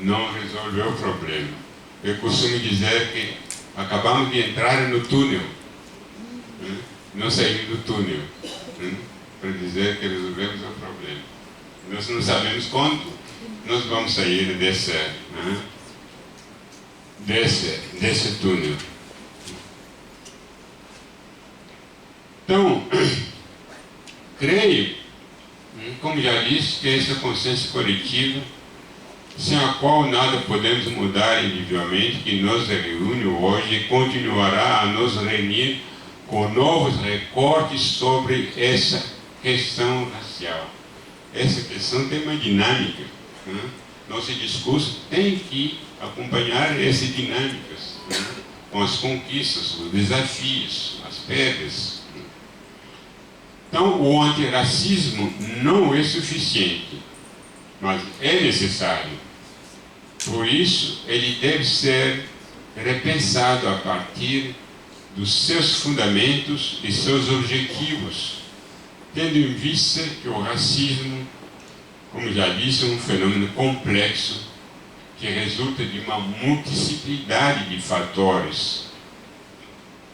não resolveu o problema. Eu costumo dizer que acabamos de entrar no túnel, não saímos do túnel, para dizer que resolvemos o problema. Nós não sabemos quando nós vamos sair desse túnel. Então, creio, como já disse, que essa consciência coletiva, sem a qual nada podemos mudar individualmente, que nos reúne hoje e continuará a nos reunir com novos recortes sobre essa questão racial. essa questão tem uma dinâmica, né? Nosso discurso tem que acompanhar essas dinâmicas, né? Com as conquistas, os desafios, as pedras. Então, o antirracismo não é suficiente, mas é necessário. Por isso, ele deve ser repensado a partir dos seus fundamentos e seus objetivos, tendo em vista que o racismo, como já disse, é um fenômeno complexo que resulta de uma multiplicidade de fatores.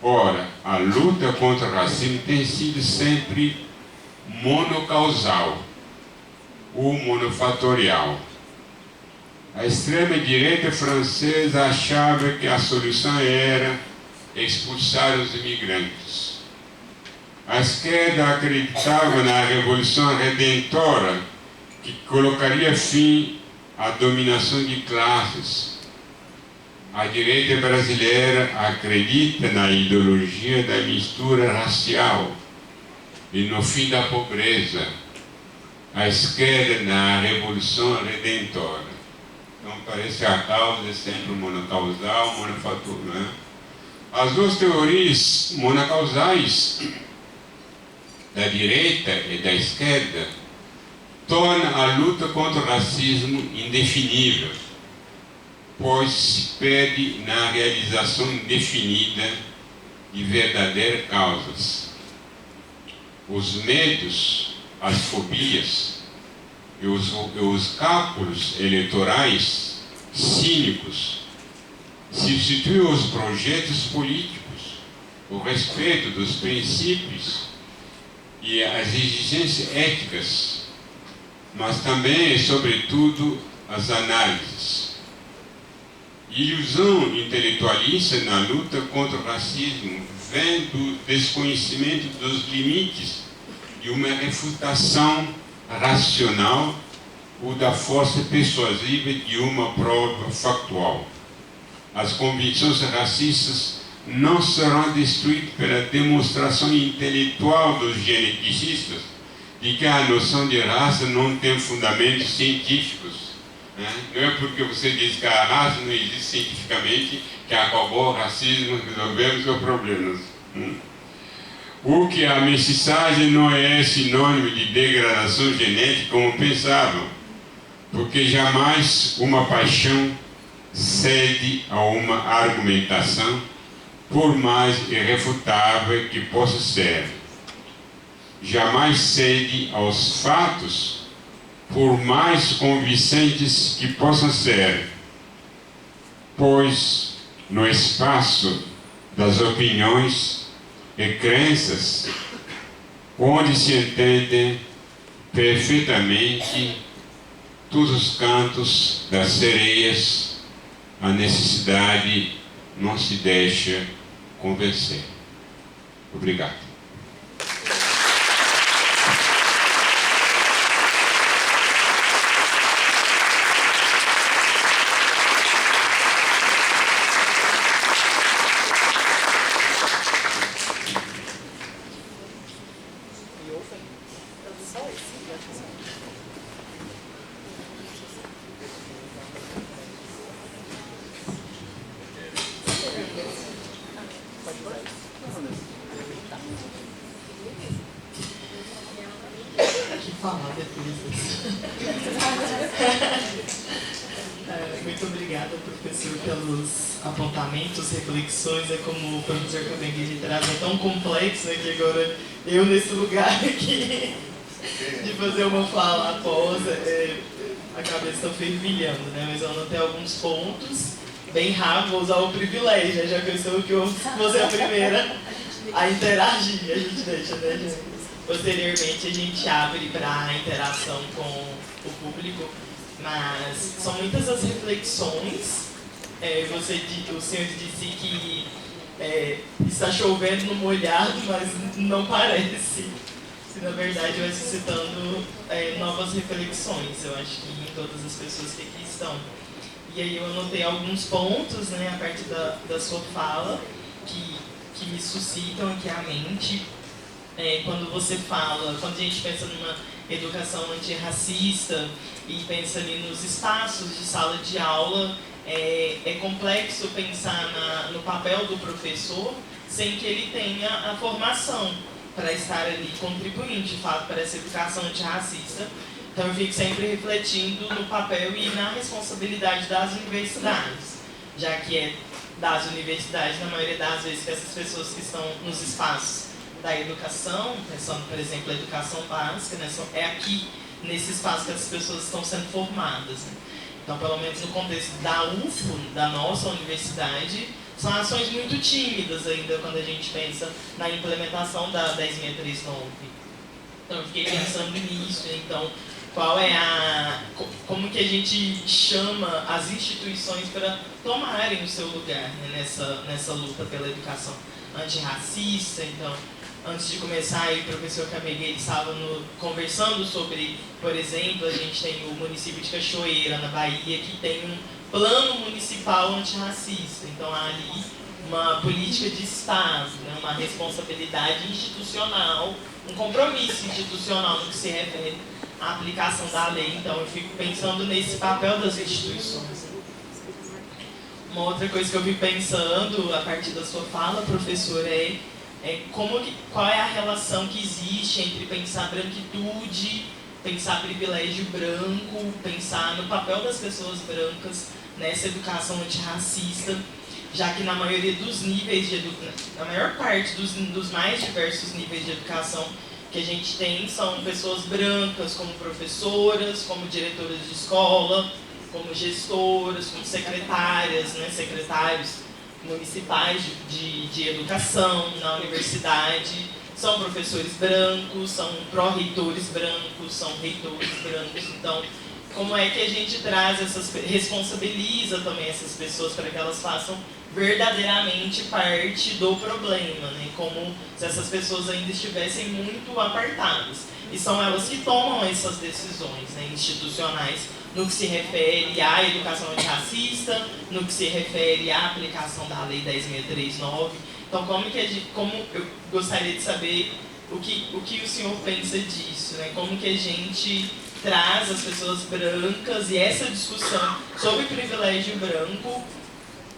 Ora, a luta contra o racismo tem sido sempre monocausal ou monofatorial. A extrema-direita francesa achava que a solução era expulsar os imigrantes. A esquerda acreditava na revolução redentora que colocaria fim à dominação de classes. A direita brasileira acredita na ideologia da mistura racial e no fim da pobreza. A esquerda na revolução redentora. Então parece que a causa é sempre monocausal, monofator, né? As duas teorias monocausais da direita e da esquerda tornam a luta contra o racismo indefinível, pois se perde na realização indefinida de verdadeiras causas. Os medos, as fobias e os cálculos eleitorais cínicos substituem os projetos políticos, o respeito dos princípios e as exigências éticas, mas também e sobretudo as análises. Ilusão intelectualista na luta contra o racismo vem do desconhecimento dos limites de uma refutação racional ou da força persuasiva de uma prova factual. As convicções racistas não serão destruídas pela demonstração intelectual dos geneticistas de que a noção de raça não tem fundamentos científicos. Não é porque você diz que a raça não existe cientificamente que acabou o racismo e resolvemos os problemas. O que a mestiçagem não é sinônimo de degradação genética como pensavam, porque jamais uma paixão cede a uma argumentação, por mais irrefutável que possa ser. Jamais cede aos fatos, por mais convincentes que possam ser, pois no espaço das opiniões e crenças, onde se entendem perfeitamente todos os cantos das sereias, a necessidade não se deixa convencer. Obrigado. Falar depois disso. Muito obrigada, professor, pelos apontamentos, reflexões. É como o professor Cabenguele traz, é tão complexo, né, que agora eu nesse lugar aqui de fazer uma fala após, a cabeça está fervilhando, né? Mas eu anotei alguns pontos bem rápido, vou usar o privilégio, já que eu sou que você é a primeira a interagir, a gente deixa, né, gente? Posteriormente a gente abre para a interação com o público, mas são muitas as reflexões. O senhor disse que está chovendo no molhado, mas não parece. Se na verdade vai suscitando novas reflexões, eu acho que em todas as pessoas que aqui estão. E aí eu anotei alguns pontos, né, a partir da sua fala, que me suscitam aqui a mente. Quando você fala, quando a gente pensa numa educação antirracista e pensa ali nos espaços de sala de aula, é complexo pensar no papel do professor sem que ele tenha a formação para estar ali contribuindo, de fato, para essa educação antirracista. Então eu fico sempre refletindo no papel e na responsabilidade das universidades, já que é das universidades, na maioria das vezes, que essas pessoas que estão nos espaços da educação, pensando, por exemplo, a educação básica, né, é aqui, nesse espaço, que essas pessoas estão sendo formadas. Né? Então, pelo menos no contexto da UFO, da nossa universidade, são ações muito tímidas ainda quando a gente pensa na implementação da 10.639. Então, eu fiquei pensando nisso. Então, como que a gente chama as instituições para tomarem o seu lugar, né, nessa luta pela educação antirracista. Então, antes de começar, aí, o professor Camegueira estava conversando sobre, por exemplo, a gente tem o município de Cachoeira, na Bahia, que tem um plano municipal antirracista. Então, há ali uma política de Estado, né, uma responsabilidade institucional, um compromisso institucional no que se refere à aplicação da lei. Então, eu fico pensando nesse papel das instituições. Uma outra coisa que eu fico pensando, a partir da sua fala, professor, qual é a relação que existe entre pensar branquitude, pensar privilégio branco, pensar no papel das pessoas brancas nessa educação antirracista, já que na maioria dos níveis na maior parte dos mais diversos níveis de educação que a gente tem são pessoas brancas como professoras, como diretoras de escola, como gestoras, como secretárias, né, secretários municipais de educação na universidade, são professores brancos, são pró-reitores brancos, são reitores brancos. Então, como é que a gente responsabiliza também essas pessoas para que elas façam verdadeiramente parte do problema, né? Como se essas pessoas ainda estivessem muito apartadas. E são elas que tomam essas decisões, né, institucionais, no que se refere à educação antirracista, no que se refere à aplicação da Lei 10.639. Então, como eu gostaria de saber o que o senhor pensa disso, né? Como que a gente traz as pessoas brancas e essa discussão sobre privilégio branco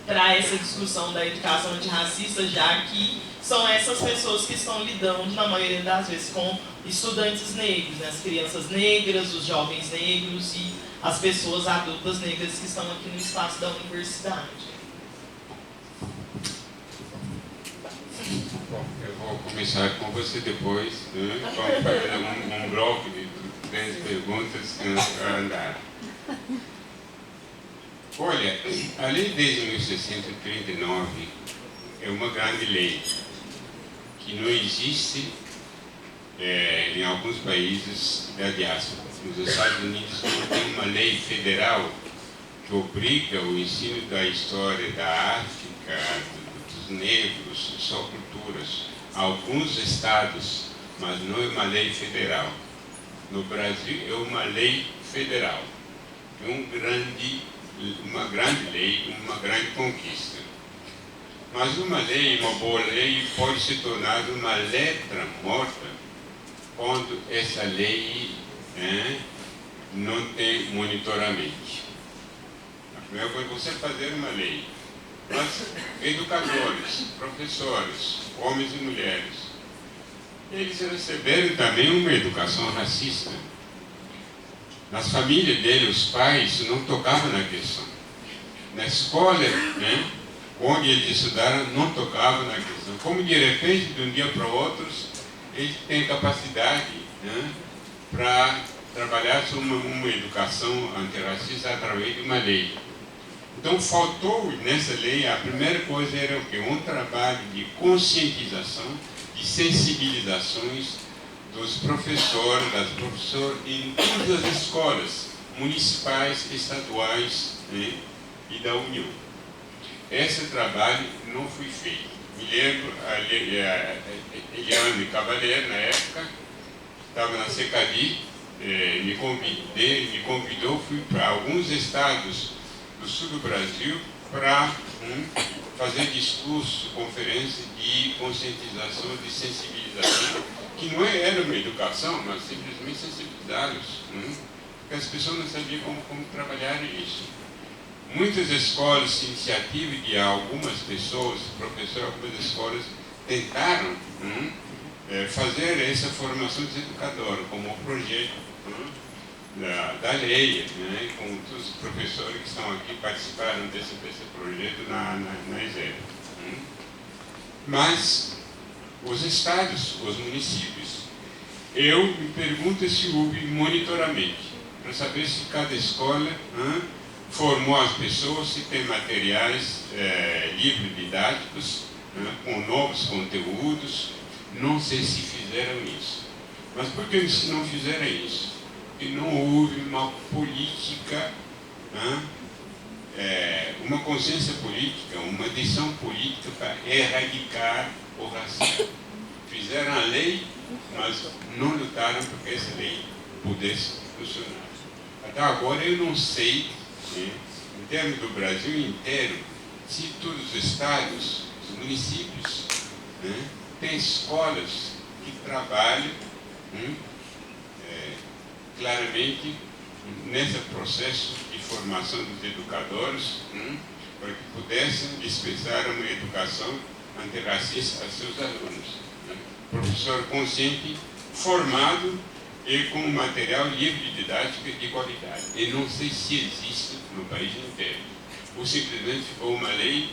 para essa discussão da educação antirracista, já que são essas pessoas que estão lidando, na maioria das vezes, com estudantes negros, né? As crianças negras, os jovens negros e as pessoas adultas negras que estão aqui no espaço da universidade. Bom, eu vou começar com você depois, né? Vamos fazer um bloco de 10 perguntas para andar. Olha, a Lei 10.639 é uma grande lei que não existe em alguns países da diáspora. Nos Estados Unidos não tem uma lei federal que obriga o ensino da história da África, dos negros, só culturas. Alguns estados, mas não é uma lei federal. No Brasil é uma lei federal. É uma grande lei, uma grande conquista. Mas uma lei, uma boa lei, pode se tornar uma letra morta quando essa lei não tem monitoramento. A primeira coisa é você fazer uma lei. Mas educadores, professores, homens e mulheres, eles receberam também uma educação racista. Nas famílias deles, os pais não tocavam na questão. Na escola, onde eles estudaram, não tocavam na questão. Como de repente, de um dia para o outro, eles têm capacidade para trabalhar sobre uma educação antirracista através de uma lei. Então, faltou nessa lei, a primeira coisa era o quê? Um trabalho de conscientização, de sensibilizações dos professores, das professoras em todas as escolas municipais, estaduais, né, e da União. Esse trabalho não foi feito. Me lembro, Eliane Cavaleiro, na época, estava na Secadi, me convidou, fui para alguns estados do sul do Brasil para fazer discurso, conferência de conscientização, de sensibilização, que não era uma educação, mas simplesmente sensibilizá-los, porque as pessoas não sabiam como trabalhar isso. Muitas escolas, iniciativa de algumas pessoas, professores, algumas escolas tentaram fazer essa formação de educador como projeto da lei, com todos os professores que estão aqui participaram desse projeto na ESEP. Mas os estados, os municípios, eu me pergunto se houve monitoramento, para saber se cada escola formou as pessoas, se tem materiais livros didáticos, com novos conteúdos. Não sei se fizeram isso. Mas por que não fizeram isso? Porque não houve uma política, uma consciência política, uma decisão política para erradicar o racismo. Fizeram a lei, mas não lutaram para que essa lei pudesse funcionar. Até agora eu não sei, em termos do Brasil inteiro, se todos os estados, os municípios, têm escolas que trabalham claramente nesse processo de formação dos educadores, para que pudessem dispensar uma educação antirracista a seus alunos. Professor consciente, formado e com material livre de didática de qualidade. E não sei se existe no país inteiro. Ou simplesmente ficou uma lei,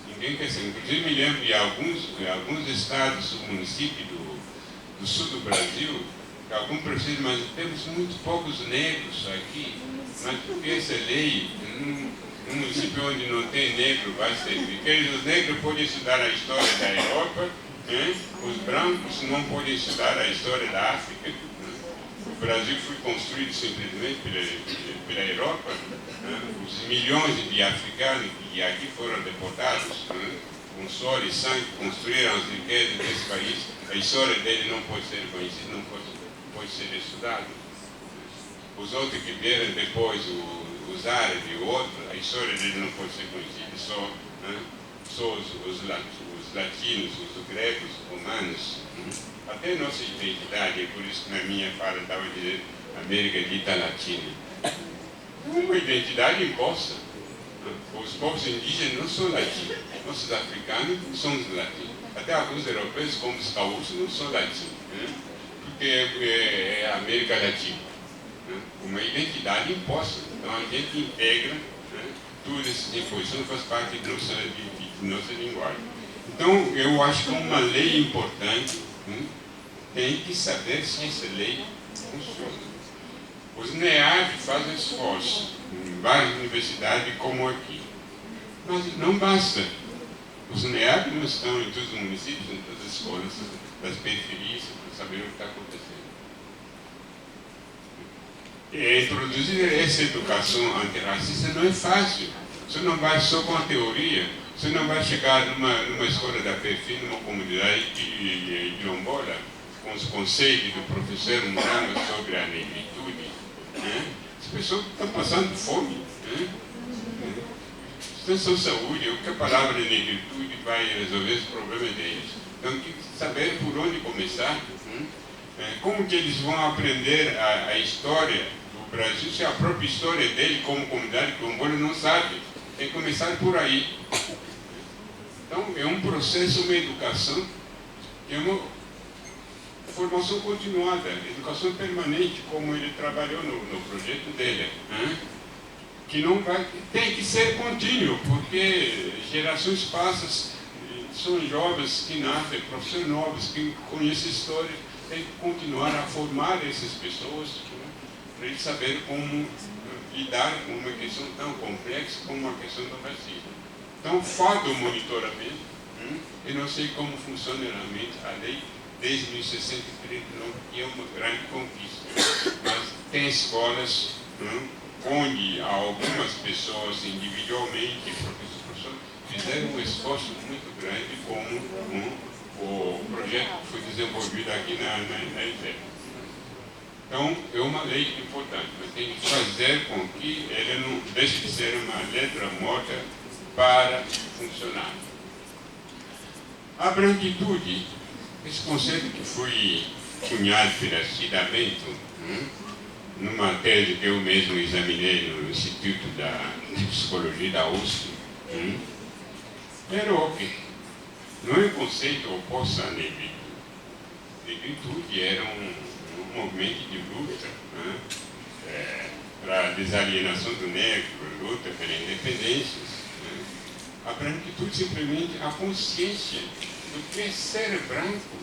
ninguém quer saber. Inclusive me lembro de alguns estados, municípios do sul do Brasil, que alguns professores, mas temos muito poucos negros aqui, mas porque essa lei, num município onde não tem negro, vai servir. Porque os negros podem estudar a história da Europa, os brancos não podem estudar a história da África. O Brasil foi construído simplesmente pela Europa. Os milhões de africanos que aqui foram deportados, com suor e sangue, construíram as riquezas desse país. A história dele não pode ser conhecida, não pode ser estudada. Os outros que vieram depois, os árabes e outros, a história dele não pode ser conhecida, só os latinos, os gregos, os romanos. Até nossa identidade, é por isso que na minha fala estava dizendo América Dita Latina. Uma identidade imposta. Os povos indígenas não são latinos, nossos africanos somos latinos. Até alguns europeus, como os gaúchos, não são latinos, porque é a América Latina. Uma identidade imposta. Então a gente integra todas essas imposições, faz parte de nossa linguagem. Então eu acho que uma lei importante tem que saber se essa lei funciona. Os NEAD fazem esforço em várias universidades como aqui, mas não basta. Os NEAD não estão em todos os municípios, em todas as escolas das periferias para saber o que está acontecendo. E introduzir essa educação antirracista não é fácil. Você não vai só com a teoria, você não vai chegar numa escola da periferia, numa comunidade de quilombola, com os conceitos do professor Morango sobre a negritude. As pessoas estão passando fome. Extensão saúde, o que a palavra negritude vai resolver os problemas deles. Então, tem que saber por onde começar. Como que eles vão aprender a história do Brasil se a própria história dele como comunidade quilombola não sabe? Tem que começar por aí. Então, é um processo, uma educação, que é uma formação continuada, educação permanente, como ele trabalhou no projeto dele. Que não vai, tem que ser contínuo, porque gerações passam, são jovens que nascem, professores novos que conhecem história, tem que continuar a formar essas pessoas, para eles saberem como lidar com uma questão tão complexa como a questão do racismo. Então, falta o monitoramento. Eu não sei como funciona realmente a lei desde 1939, que é uma grande conquista. Mas tem escolas onde algumas pessoas individualmente, professores, fizeram um esforço muito grande, como o projeto que foi desenvolvido aqui na ESEP. Então, é uma lei importante, mas tem que fazer com que ela não deixe de ser uma letra morta para funcionar. A branquitude Esse conceito que foi cunhado pela Cida Bento, numa tese que eu mesmo examinei no Instituto de Psicologia da USP, era o quê? Não é um conceito oposto à negritude. Negritude era um movimento de luta, para a desalienação do negro, luta pela independência. A branquitude simplesmente a consciência do que é ser branco.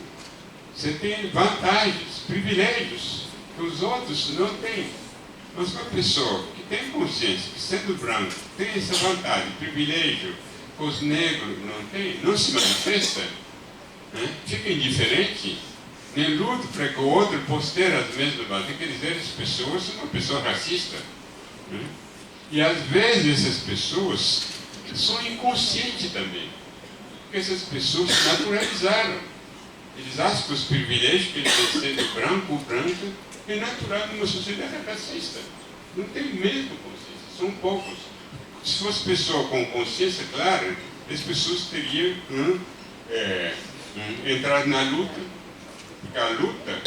Você tem vantagens, privilégios que os outros não têm. Mas uma pessoa que tem consciência que, sendo branco, tem essa vantagem, privilégio que os negros não têm, não se manifesta, fica indiferente, nem luta para que o outro possa ter as mesmas vantagens. Quer dizer, as pessoas são uma pessoa racista. E às vezes essas pessoas são inconscientes também, porque essas pessoas se naturalizaram. Eles acham que os privilégios que eles têm sendo branco ou branca é natural numa sociedade racista. Não tem mesmo consciência, são poucos. Se fosse pessoa com consciência clara, as pessoas teriam entrado na luta, porque a luta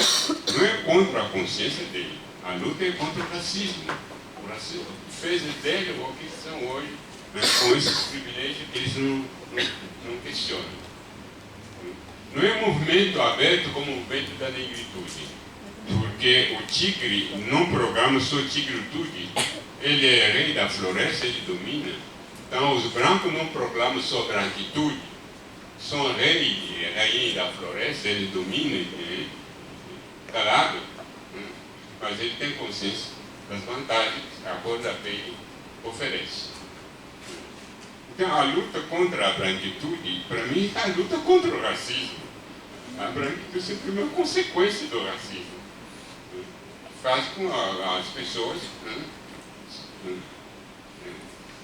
não é contra a consciência dele, a luta é contra o racismo. O racismo fez dele o que são hoje, com esses privilégios que eles não questionam. Não é um movimento aberto como o movimento da negritude, porque o tigre não programa sua tigritude, ele é rei da floresta, ele domina. Então os brancos não proclamam sua branquitude, são rei e rainha da floresta, ele domina, calado, mas ele tem consciência das vantagens que a cor da pele oferece. Então, a luta contra a branquitude, para mim, é a luta contra o racismo. A branquitude é sempre uma consequência do racismo. Faz com as pessoas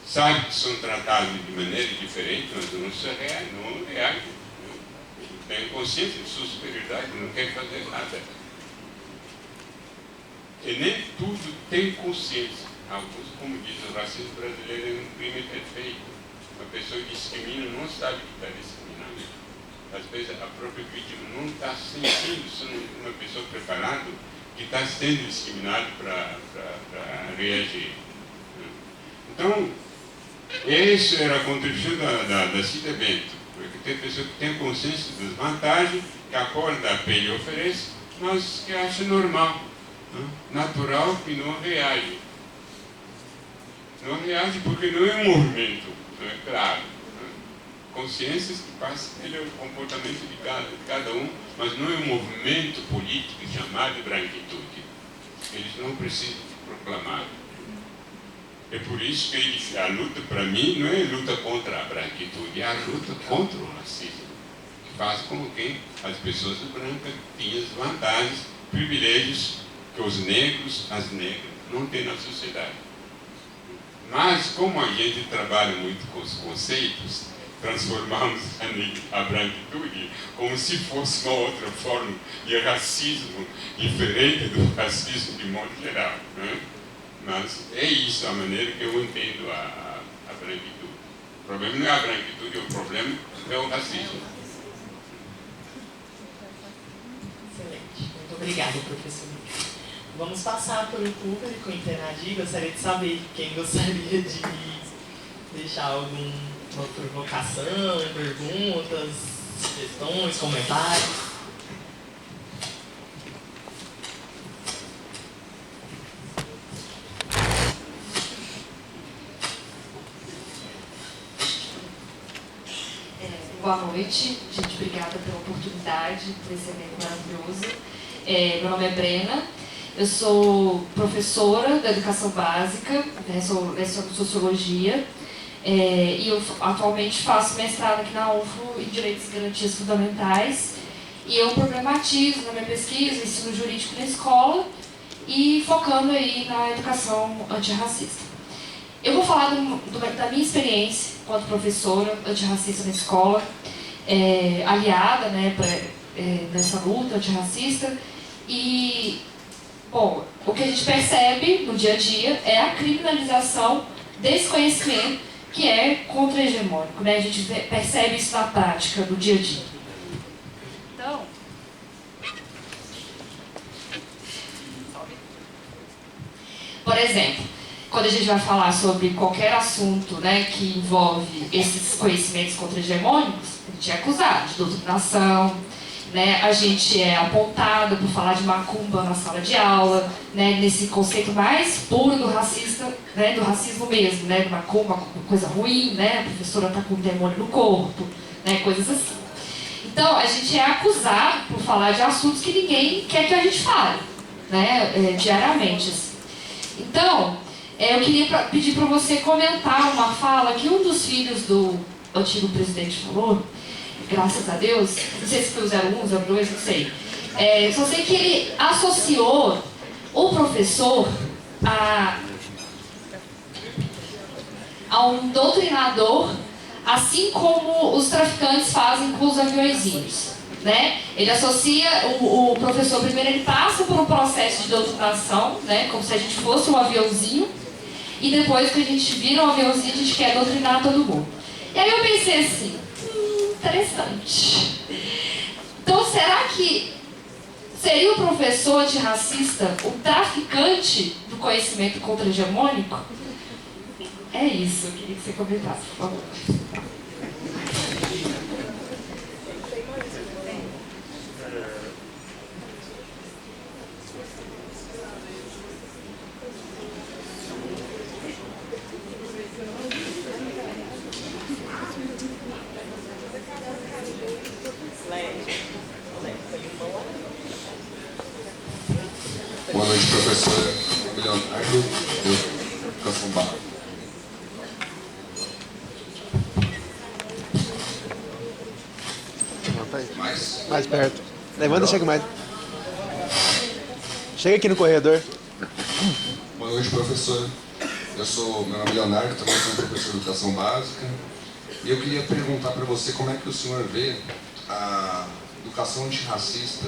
sabem que são tratadas de maneira diferente, mas não reagem. Tem consciência de sua superioridade, não quer fazer nada. E nem tudo tem consciência. Alguns, como diz o racismo brasileiro, é um crime perfeito. Uma pessoa que discrimina não sabe que está discriminando. Às vezes a própria vítima não está sentindo, sendo uma pessoa preparada que está sendo discriminada para reagir. Então, essa era a contribuição da Cida Bento, porque tem pessoas que têm consciência das vantagens que a cor da pele oferece, mas que acham normal, natural, que não reage. Não reage porque não é um movimento, claro. Consciências que passam pelo comportamento de cada um, mas não é um movimento político chamado branquitude. Eles não precisam proclamar. É por isso que a luta, para mim, não é luta contra a branquitude, é a luta contra o racismo, que faz com que as pessoas brancas tenham as vantagens, privilégios que os negros, as negras, não têm na sociedade. Mas, como a gente trabalha muito com os conceitos, transformamos a branquitude como se fosse uma outra forma de racismo, diferente do racismo de modo geral. Mas é isso a maneira que eu entendo a branquitude. O problema não é a branquitude, o problema é o racismo. Excelente. Muito obrigada, professor. Vamos passar para o público interagir. Gostaria de saber quem gostaria de deixar alguma provocação, perguntas, sugestões, comentários. Boa noite, gente, obrigada pela oportunidade desse evento maravilhoso. Meu nome é Brena, eu sou professora da educação básica, leciono sociologia, e eu atualmente faço mestrado aqui na UFO em Direitos e Garantias Fundamentais, e eu problematizo na minha pesquisa ensino jurídico na escola e focando aí na educação antirracista. Eu vou falar da minha experiência enquanto professora antirracista na escola, aliada, né, nessa luta antirracista. E, bom, o que a gente percebe no dia a dia é a criminalização desse conhecimento que é contra-hegemônico, né? A gente percebe isso na prática, no dia a dia. Então, exemplo, quando a gente vai falar sobre qualquer assunto, né, que envolve esses conhecimentos contra-hegemônicos, a gente é acusado de doutrinação, né, a gente é apontado por falar de macumba na sala de aula, né, nesse conceito mais puro do racista, né, do racismo mesmo, né, do macumba, coisa ruim, né, a professora está com um demônio no corpo, né, coisas assim. Então, a gente é acusado por falar de assuntos que ninguém quer que a gente fale, né, diariamente. Assim. Então, eu queria pedir para você comentar uma fala que um dos filhos do antigo presidente falou, graças a Deus, não sei se foi o 01, 02, não sei. Só sei que ele associou o professor a um doutrinador, assim como os traficantes fazem com os aviõezinhos. Né? Ele associa o professor, primeiro ele passa por um processo de doutrinação, né? Como se a gente fosse um aviãozinho, e depois que a gente vira um aviãozinho, a gente quer doutrinar todo mundo. E aí eu pensei assim, interessante. Então, será que seria o professor antirracista o traficante do conhecimento contra-hegemônico? É isso, eu queria que você comentasse, por favor. Boa noite, professora Leonardo do Cafumbá. Mais perto. Levanta e chega mais. Chega aqui no corredor. Boa noite, professora. Meu nome é Leonardo, também sou professor de educação básica. E eu queria perguntar para você como é que o senhor vê a educação antirracista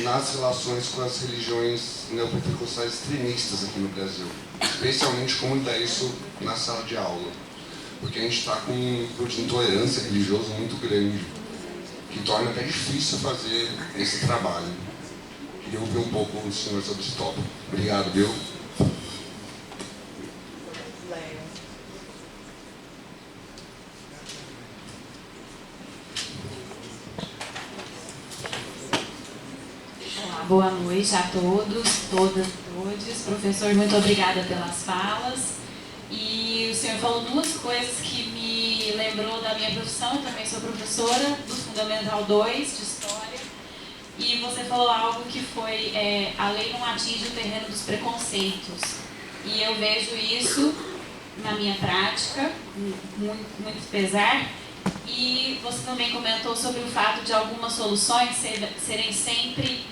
nas relações com as religiões neopentecostais extremistas aqui no Brasil. Especialmente como lidar isso na sala de aula. Porque a gente está com um grupo de intolerância religiosa muito grande, que torna até difícil fazer esse trabalho. Queria ouvir um pouco do senhor sobre esse tópico. Obrigado, viu? Olá, boa noite a todos, todas e todos. Professor, muito obrigada pelas falas. E o senhor falou duas coisas que me lembrou da minha profissão. Eu também sou professora do Fundamental 2 de História. E você falou algo que foi a lei não atinge o terreno dos preconceitos. E eu vejo isso na minha prática, muito pesar. E você também comentou sobre o fato de algumas soluções serem sempre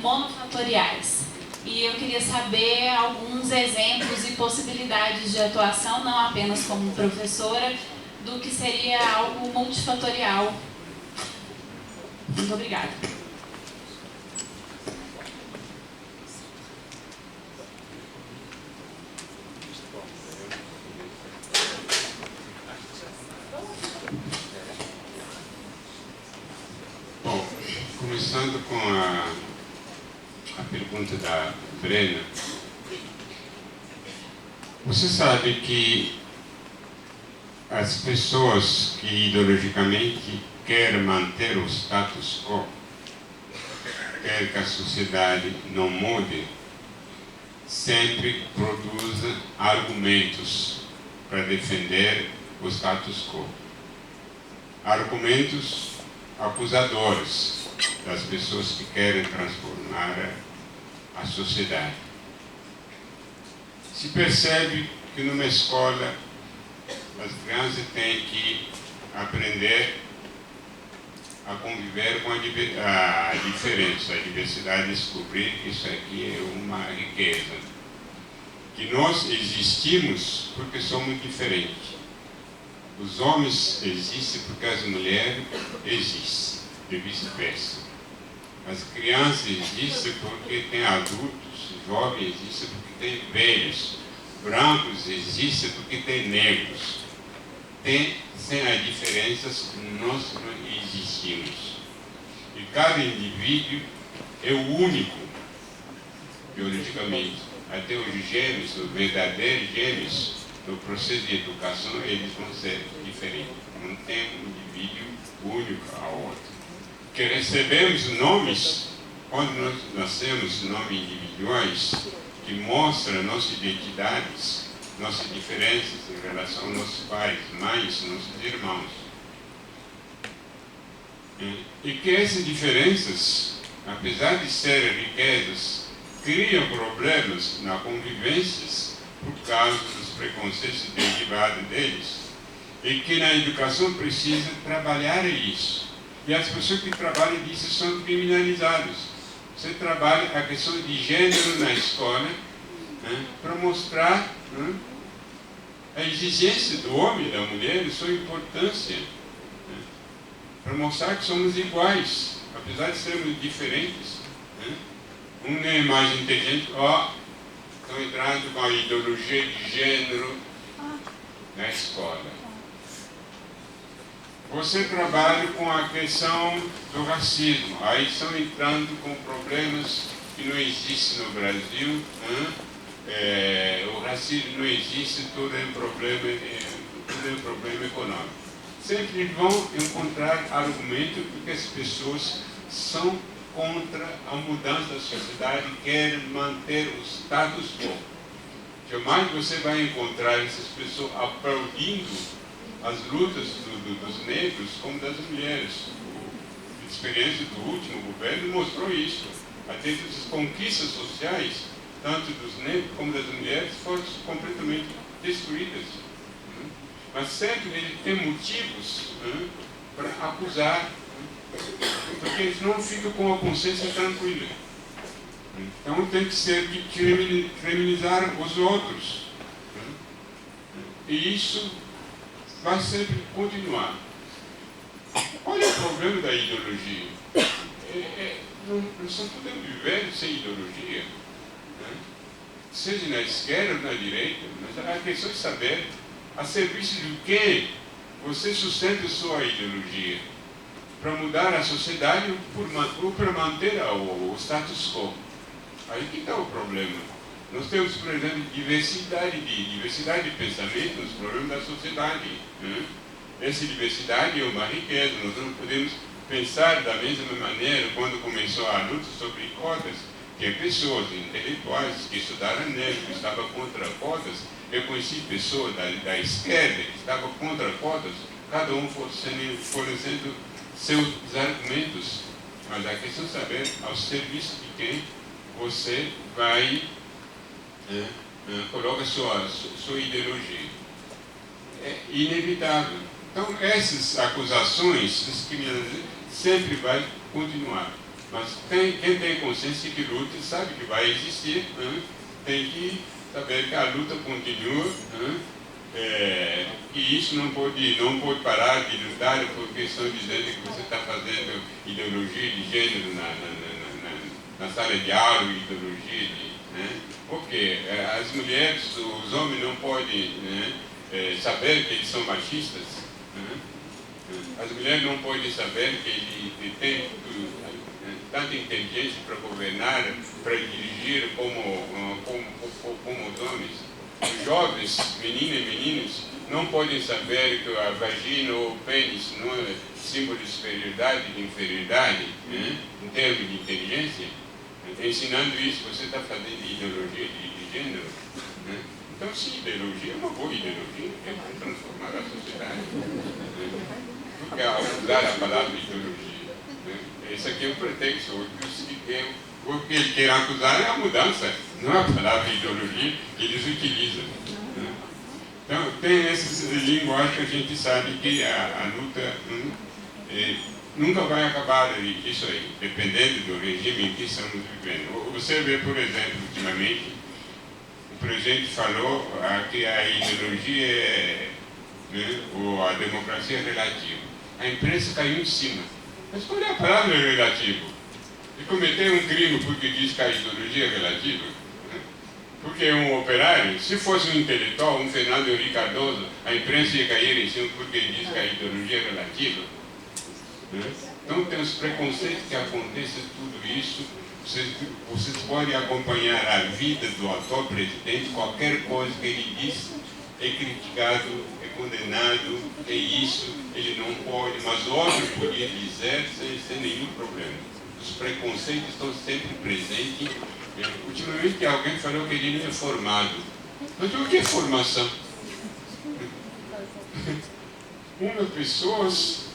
monofatoriais. E eu queria saber alguns exemplos e possibilidades de atuação, não apenas como professora, do que seria algo multifatorial. Muito obrigada. Bom, começando com a pergunta da Brena, você sabe que as pessoas que ideologicamente querem manter o status quo, querem que a sociedade não mude, sempre produzem argumentos para defender o status quo. Argumentos acusadores das pessoas que querem transformar a sociedade. Se percebe que numa escola as crianças têm que aprender a conviver com a diferença, a diversidade, descobrir que isso aqui é uma riqueza. Que nós existimos porque somos diferentes. Os homens existem porque as mulheres existem, e vice-versa. As crianças existem porque tem adultos, jovens existem porque tem velhos, brancos existem porque tem negros. Sem as diferenças, nós não existimos. E cada indivíduo é o único, biologicamente. até os gêmeos, os verdadeiros gêmeos, no processo de educação, eles vão ser diferentes. Não tem um indivíduo único ao outro. Que recebemos nomes, quando nós nascemos, nomes individuais, que mostram nossas identidades, nossas diferenças em relação aos nossos pais, mães, nossos irmãos. E que essas diferenças, apesar de serem riquezas, criam problemas na convivência por causa dos preconceitos derivados deles. E que na educação precisa trabalhar isso. E as pessoas que trabalham disso são criminalizadas. Você trabalha a questão de gênero na escola, né, para mostrar, né, a exigência do homem e da mulher, sua importância, né, para mostrar que somos iguais, apesar de sermos diferentes. Né. Um é mais inteligente, estão entrando com a ideologia de gênero na escola. Você trabalha com a questão do racismo, aí estão entrando com problemas que não existem no Brasil, né? O racismo não existe, tudo é um problema econômico. Sempre vão encontrar argumento porque as pessoas são contra a mudança da sociedade e querem manter o status quo. Jamais você vai encontrar essas pessoas aplaudindo as lutas dos negros como das mulheres. A experiência do último governo mostrou isso. Até as conquistas sociais, tanto dos negros como das mulheres, foram completamente destruídas. Mas sempre ele tem motivos, para acusar, porque eles não ficam com a consciência tranquila. Então tem que ser de criminalizar os outros. E isso vai sempre continuar. Olha o problema da ideologia. Nós não podemos viver sem ideologia, né? Seja na esquerda ou na direita, mas a questão é saber a serviço de quem você sustenta a sua ideologia. Para mudar a sociedade ou para manter o status quo. Aí que está o problema. Nós temos, por exemplo, diversidade de pensamento nos problemas da sociedade. Né? Essa diversidade é uma riqueza. Nós não podemos pensar da mesma maneira quando começou a luta sobre cotas, que pessoas intelectuais que estudaram negro, que estavam contra cotas. Eu conheci pessoas da esquerda que estavam contra cotas, cada um fornecendo seus argumentos. Mas a questão é saber ao serviço de quem você vai coloca sua ideologia. É inevitável. Então, essas acusações sempre vai continuar. Mas quem tem consciência que luta sabe que vai existir, tem que saber que a luta continua, e isso não pode parar de lutar por questão dizendo que você está fazendo ideologia de gênero na sala de aula, ideologia de... Porque as mulheres, os homens não podem saber que eles são machistas. As mulheres não podem saber que eles têm tanta inteligência para governar, para dirigir como os homens. Os jovens, meninas e meninos, não podem saber que a vagina ou o pênis não é símbolo de superioridade e de inferioridade, em termos de inteligência. Ensinando isso, você está fazendo ideologia de gênero. Então, sim, ideologia é uma boa ideologia, vai transformar a sociedade. Porque ao usar a palavra ideologia, esse aqui é um pretexto. O que eles querem acusar é a mudança, não é a palavra ideologia que eles utilizam. Então, tem essa linguagem que a gente sabe que a luta nunca vai acabar isso aí, dependendo do regime em que estamos vivendo. Você vê, por exemplo, ultimamente, o presidente falou que a ideologia ou a democracia é relativa. A imprensa caiu em cima. Mas qual é a palavra relativo? E cometer um crime porque diz que a ideologia é relativa? Porque um operário, se fosse um intelectual, um Fernando Henrique Cardoso, a imprensa ia cair em cima porque diz que a ideologia é relativa. Então tem os preconceitos que acontecem tudo isso, Vocês podem acompanhar a vida do atual presidente, qualquer coisa que ele diz é criticado, é condenado, é isso, ele não pode, mas outro podia dizer sem nenhum problema. Os preconceitos estão sempre presentes. Ultimamente alguém falou que ele não é formado. Mas o que é formação? Pessoas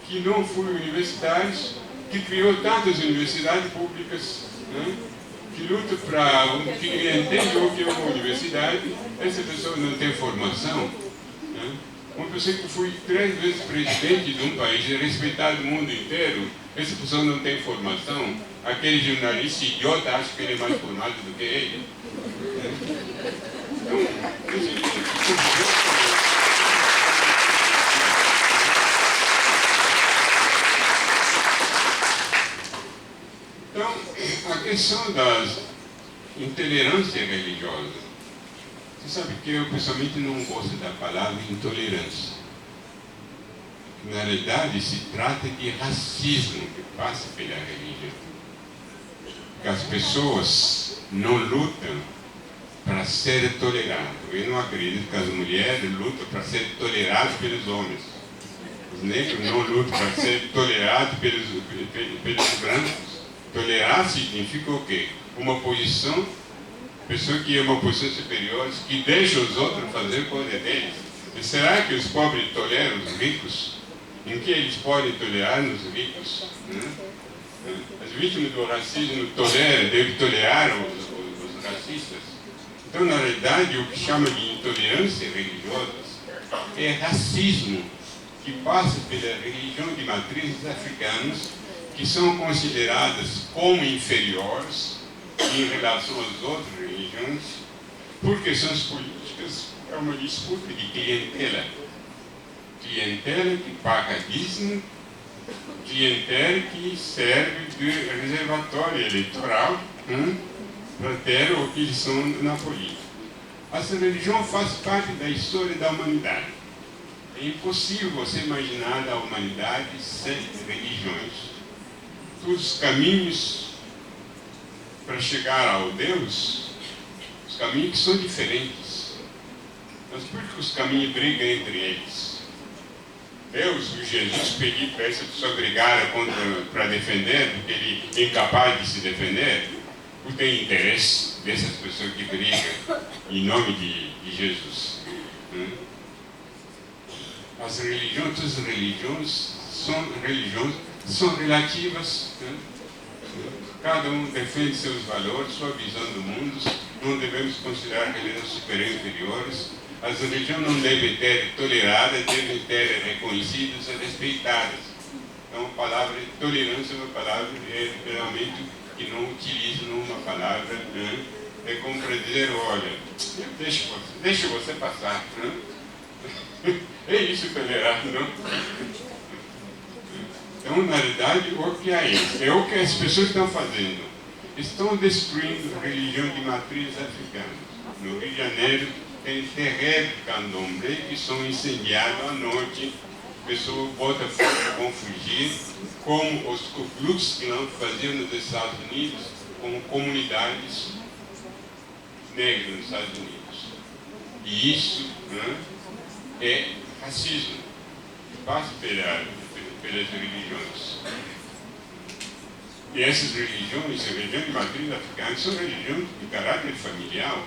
que não foram universitários, que criou tantas universidades públicas, né? Que luta para que entende o que é uma universidade, essa pessoa não tem formação. Né? Uma pessoa que foi 3 vezes presidente de um país, é respeitado no mundo inteiro, essa pessoa não tem formação. Aquele jornalista idiota acha que ele é mais formado do que ele. Então, a questão da intolerância religiosa. Você sabe que eu pessoalmente não gosto da palavra intolerância. Na realidade, se trata de racismo que passa pela religião. Que as pessoas não lutam para ser toleradas. Eu não acredito que as mulheres lutam para ser toleradas pelos homens. Os negros não lutam para ser tolerados pelos brancos. Tolerar significa o quê? Uma posição, pessoa que é uma posição superior, que deixa os outros fazer coisa deles. E será que os pobres toleram os ricos? Em que eles podem tolerar os ricos? As vítimas do racismo devem tolerar os racistas. Então, na realidade, o que chama de intolerância religiosa é racismo que passa pela religião de matrizes africanas, que são consideradas como inferiores em relação às outras religiões, por questões políticas. É uma disputa de clientela. Clientela que paga dízimo, clientela que serve de reservatório eleitoral para ter o que eles são na política. Essa religião faz parte da história da humanidade. É impossível você imaginar a humanidade sem religiões. Todos os caminhos para chegar ao Deus, os caminhos que são diferentes. Mas por que os caminhos brigam entre eles? Deus, o Jesus, pediu para essa pessoa brigar para defender, porque ele é incapaz de se defender. Não tem interesse dessas pessoas que brigam em nome de Jesus. As religiões, todas as religiões são relativas. Cada um defende seus valores, sua visão do mundo. Não devemos considerar religiões superiores e inferiores. As religiões não devem ter toleradas, devem ter reconhecidas e respeitadas. Então, a palavra tolerância é uma palavra realmente que não utilizo numa palavra. É como para dizer, olha, deixa você passar. É isso tolerar, não? Então, na realidade, o que é isso? É o que as pessoas estão fazendo. Estão destruindo a religião de matriz africana. No Rio de Janeiro, tem terreiros de candomblé que são incendiados à noite. Pessoas botam fogo, vão fugir, como os Ku Klux Klan faziam nos Estados Unidos, como comunidades negras nos Estados Unidos. E isso é racismo, passa pelas religiões. E essas religiões, a religião de matriz africana, são religiões de caráter familiar.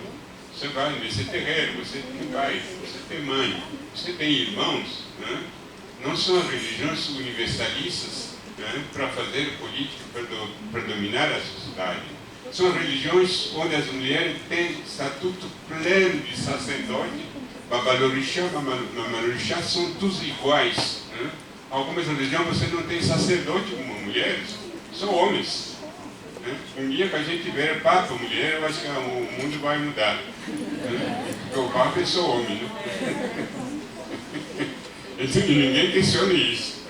Você vai nesse terreiro, você tem pai, você tem mãe, você tem irmãos. Não são religiões universalistas para fazer política, para dominar a sociedade. São religiões onde as mulheres têm estatuto pleno de sacerdote. Babalorixá, Mamarorixá são todos iguais. Algumas religiões você não tem sacerdote como mulheres, são homens. Um dia que a gente tiver papa mulher, eu acho que o mundo vai mudar. Porque o papa é só homem. E ninguém questiona isso.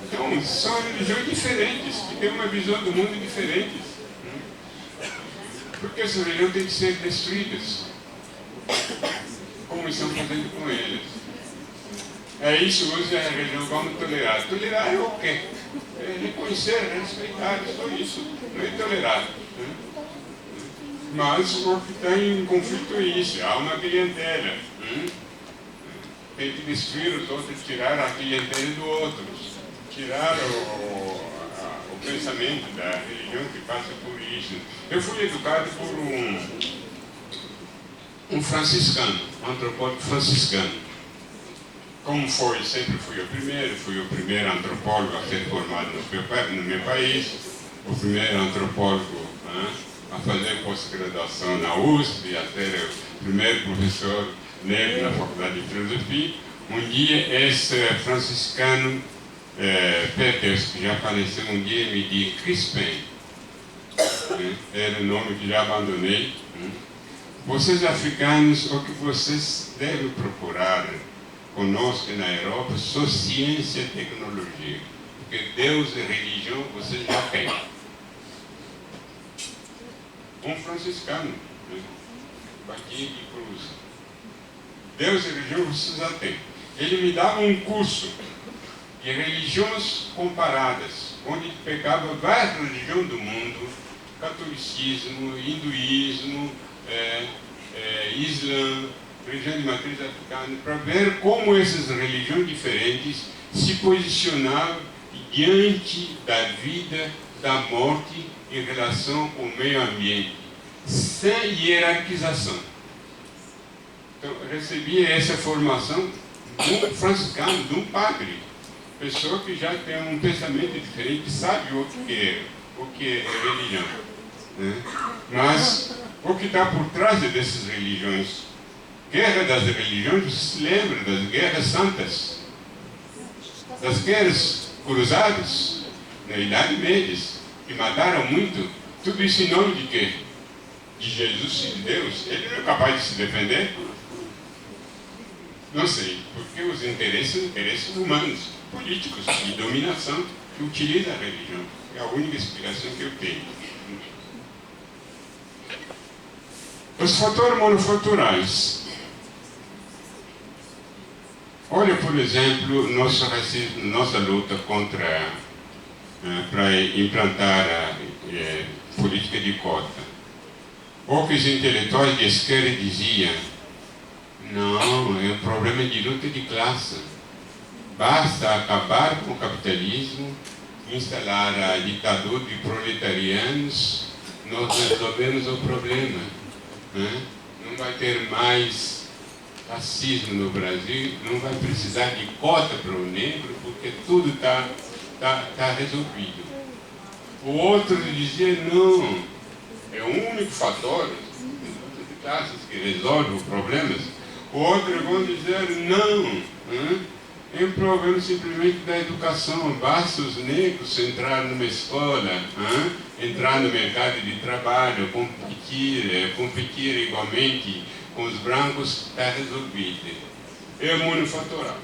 Então, são religiões diferentes, que têm uma visão do mundo diferente. Porque essas religiões têm que ser destruídas, como estão fazendo com eles. É isso, hoje a religião vamos tolerar. Tolerar é o quê? reconhecer, respeitar, só isso, não é tolerar. Né? Mas o que está em conflito é isso, há uma clientela. Tem que destruir os outros, tirar a clientela do outro, tirar o pensamento da religião que passa por isso. Eu fui educado por um franciscano, um antropólogo franciscano. Como sempre fui o primeiro antropólogo a ser formado no meu país, o primeiro antropólogo a fazer pós-graduação na USP, a ser o primeiro professor negro na Faculdade de Filosofia. Um dia esse franciscano perdeu-se, que já faleceu, um dia me disse Crispin, era o nome que já abandonei. Vocês africanos, o que vocês devem procurar conosco na Europa, só ciência e tecnologia, porque Deus e religião vocês já têm. Um franciscano, Batia de Cruz. Deus e religião vocês já têm. Ele me dava um curso de religiões comparadas, onde pegava várias religiões do mundo, catolicismo, hinduísmo, islã, religião de matriz africana, para ver como essas religiões diferentes se posicionavam diante da vida, da morte, em relação ao meio ambiente, sem hierarquização. Então, eu recebi essa formação de um franciscano, de um padre, pessoa que já tem um pensamento diferente, sabe o que é religião. Né? Mas o que está por trás dessas religiões? Guerra das religiões, você se lembra das guerras santas, das guerras cruzadas na Idade Média, que mataram muito, tudo isso em nome de quê? De Jesus e de Deus. Ele não é capaz de se defender? Não sei, porque os interesses humanos, políticos, de dominação, que utilizam a religião. É a única explicação que eu tenho. Os fatores manufaturais. Olha, por exemplo, nosso racismo, nossa luta contra para implantar a política de cota. Poucos intelectuais de esquerda diziam: não, é um problema de luta de classe. Basta acabar com o capitalismo, instalar a ditadura de proletarianos, nós resolvemos o problema. Né? Não vai ter mais racismo no Brasil, não vai precisar de cota para o negro, porque tudo está resolvido. O outro dizia: não, é o único fator de classes que resolve os problemas. O outro vão dizer: não, é um problema simplesmente da educação. Basta os negros entrar numa escola, entrar no mercado de trabalho, competir igualmente com os brancos, está resolvido. É monofatoral.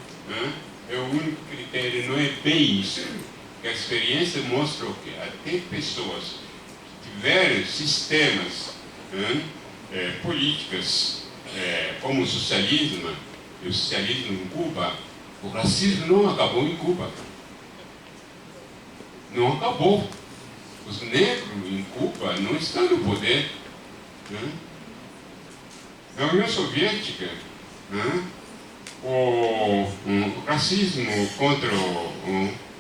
É o único critério, não é bem isso. A experiência mostra o quê? Até pessoas que tiveram sistemas políticas como o socialismo, e o socialismo em Cuba, o racismo não acabou em Cuba. Não acabou. Os negros em Cuba não estão no poder. Na União Soviética, o racismo contra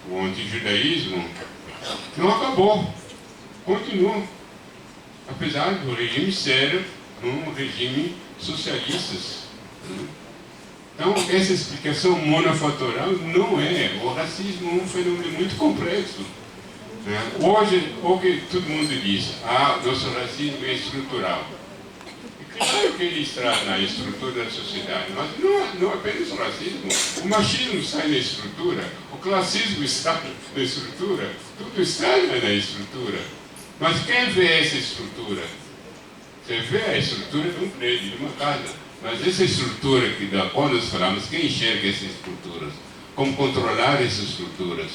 o antijudaísmo não acabou, continua, apesar do regime ser um regime socialista. Então, essa explicação monofatoral não é. O racismo é um fenômeno muito complexo. Hoje, o que todo mundo diz: nosso racismo é estrutural. Claro que ele está na estrutura da sociedade, mas não apenas o racismo. O machismo está na estrutura, o classismo está na estrutura, tudo está na estrutura. Mas quem vê essa estrutura? Você vê a estrutura de um prédio, de uma casa, mas essa estrutura que da qual nós falamos, quem enxerga essas estruturas? Como controlar essas estruturas?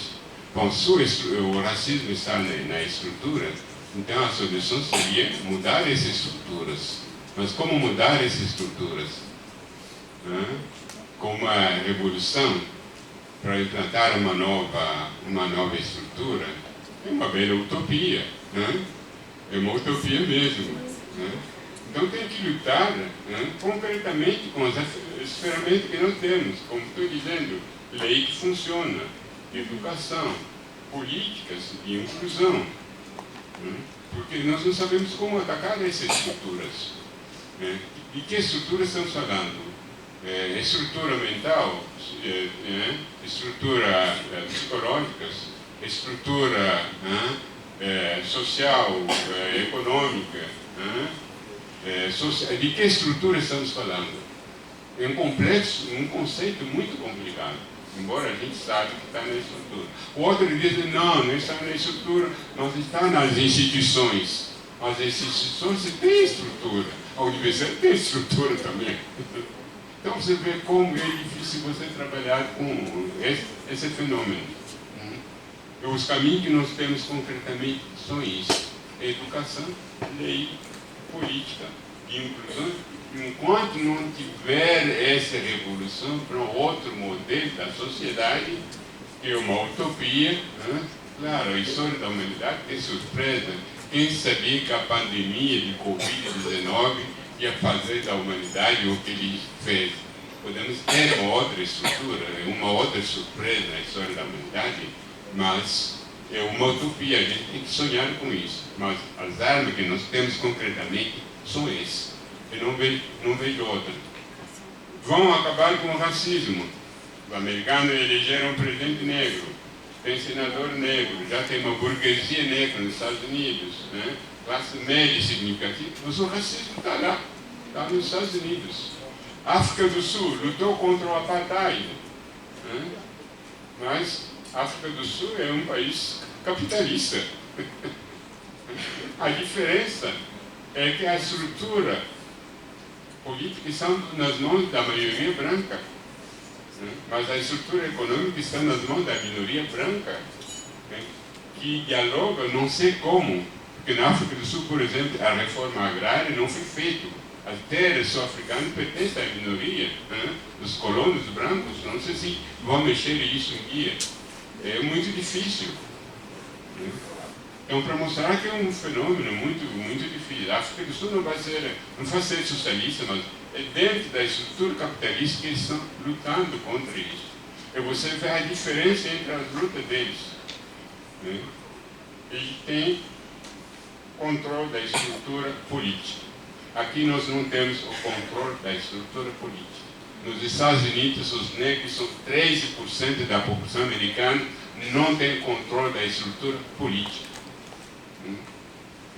Bom, se o racismo está na estrutura, então a solução seria mudar essas estruturas. Mas como mudar essas estruturas? Com uma revolução para implantar uma nova estrutura, é uma bela utopia, né? É uma utopia mesmo, né? Então tem que lutar, né, concretamente com as ferramentas que nós temos, como estou dizendo, lei que funciona, educação, políticas de inclusão, né? Porque nós não sabemos como atacar essas estruturas, né? De que estruturas estamos falando? Estrutura mental, estrutura psicológica, estrutura social, econômica, de que estrutura estamos falando? É um conceito muito complicado, embora a gente saiba que está na estrutura. O outro diz, não está na estrutura, mas está nas instituições. As instituições têm estrutura, a universidade tem estrutura também. Então você vê como é difícil você trabalhar com esse fenômeno. Os caminhos que nós temos concretamente são isso: educação, lei, política e inclusão. Enquanto não tiver essa revolução para um outro modelo da sociedade, que é uma utopia, né? Claro, a história da humanidade tem surpresa. Quem sabia que a pandemia de Covid-19 ia fazer da humanidade o que ele fez? Podemos ter uma outra estrutura, uma outra surpresa na história da humanidade, mas é uma utopia, a gente tem que sonhar com isso. Mas as armas que nós temos concretamente são essas. Eu não vejo outra. Vão acabar com o racismo. Os americanos elegeram um presidente negro, tem senador negro, já tem uma burguesia negra nos Estados Unidos, né? Classe média significativa, mas o racismo está lá, está nos Estados Unidos. África do Sul lutou contra o apartheid, né? Mas a África do Sul é um país capitalista. A diferença é que a estrutura política está nas mãos da maioria branca, né? Mas a estrutura econômica está nas mãos da minoria branca, né? Que dialoga, não sei como, porque na África do Sul, por exemplo, a reforma agrária não foi feita. As terras sul-africanas pertencem à minoria, né? Os colonos brancos, não sei se vão mexer isso um dia. É muito difícil, né? Então, para mostrar que é um fenômeno muito difícil. A África do Sul não vai ser socialista, mas é dentro da estrutura capitalista que eles estão lutando contra isso. E você vê a diferença entre as lutas deles, né? Eles têm controle da estrutura política. Aqui nós não temos o controle da estrutura política. Nos Estados Unidos, os negros são 13% da população americana, não tem controle da estrutura política.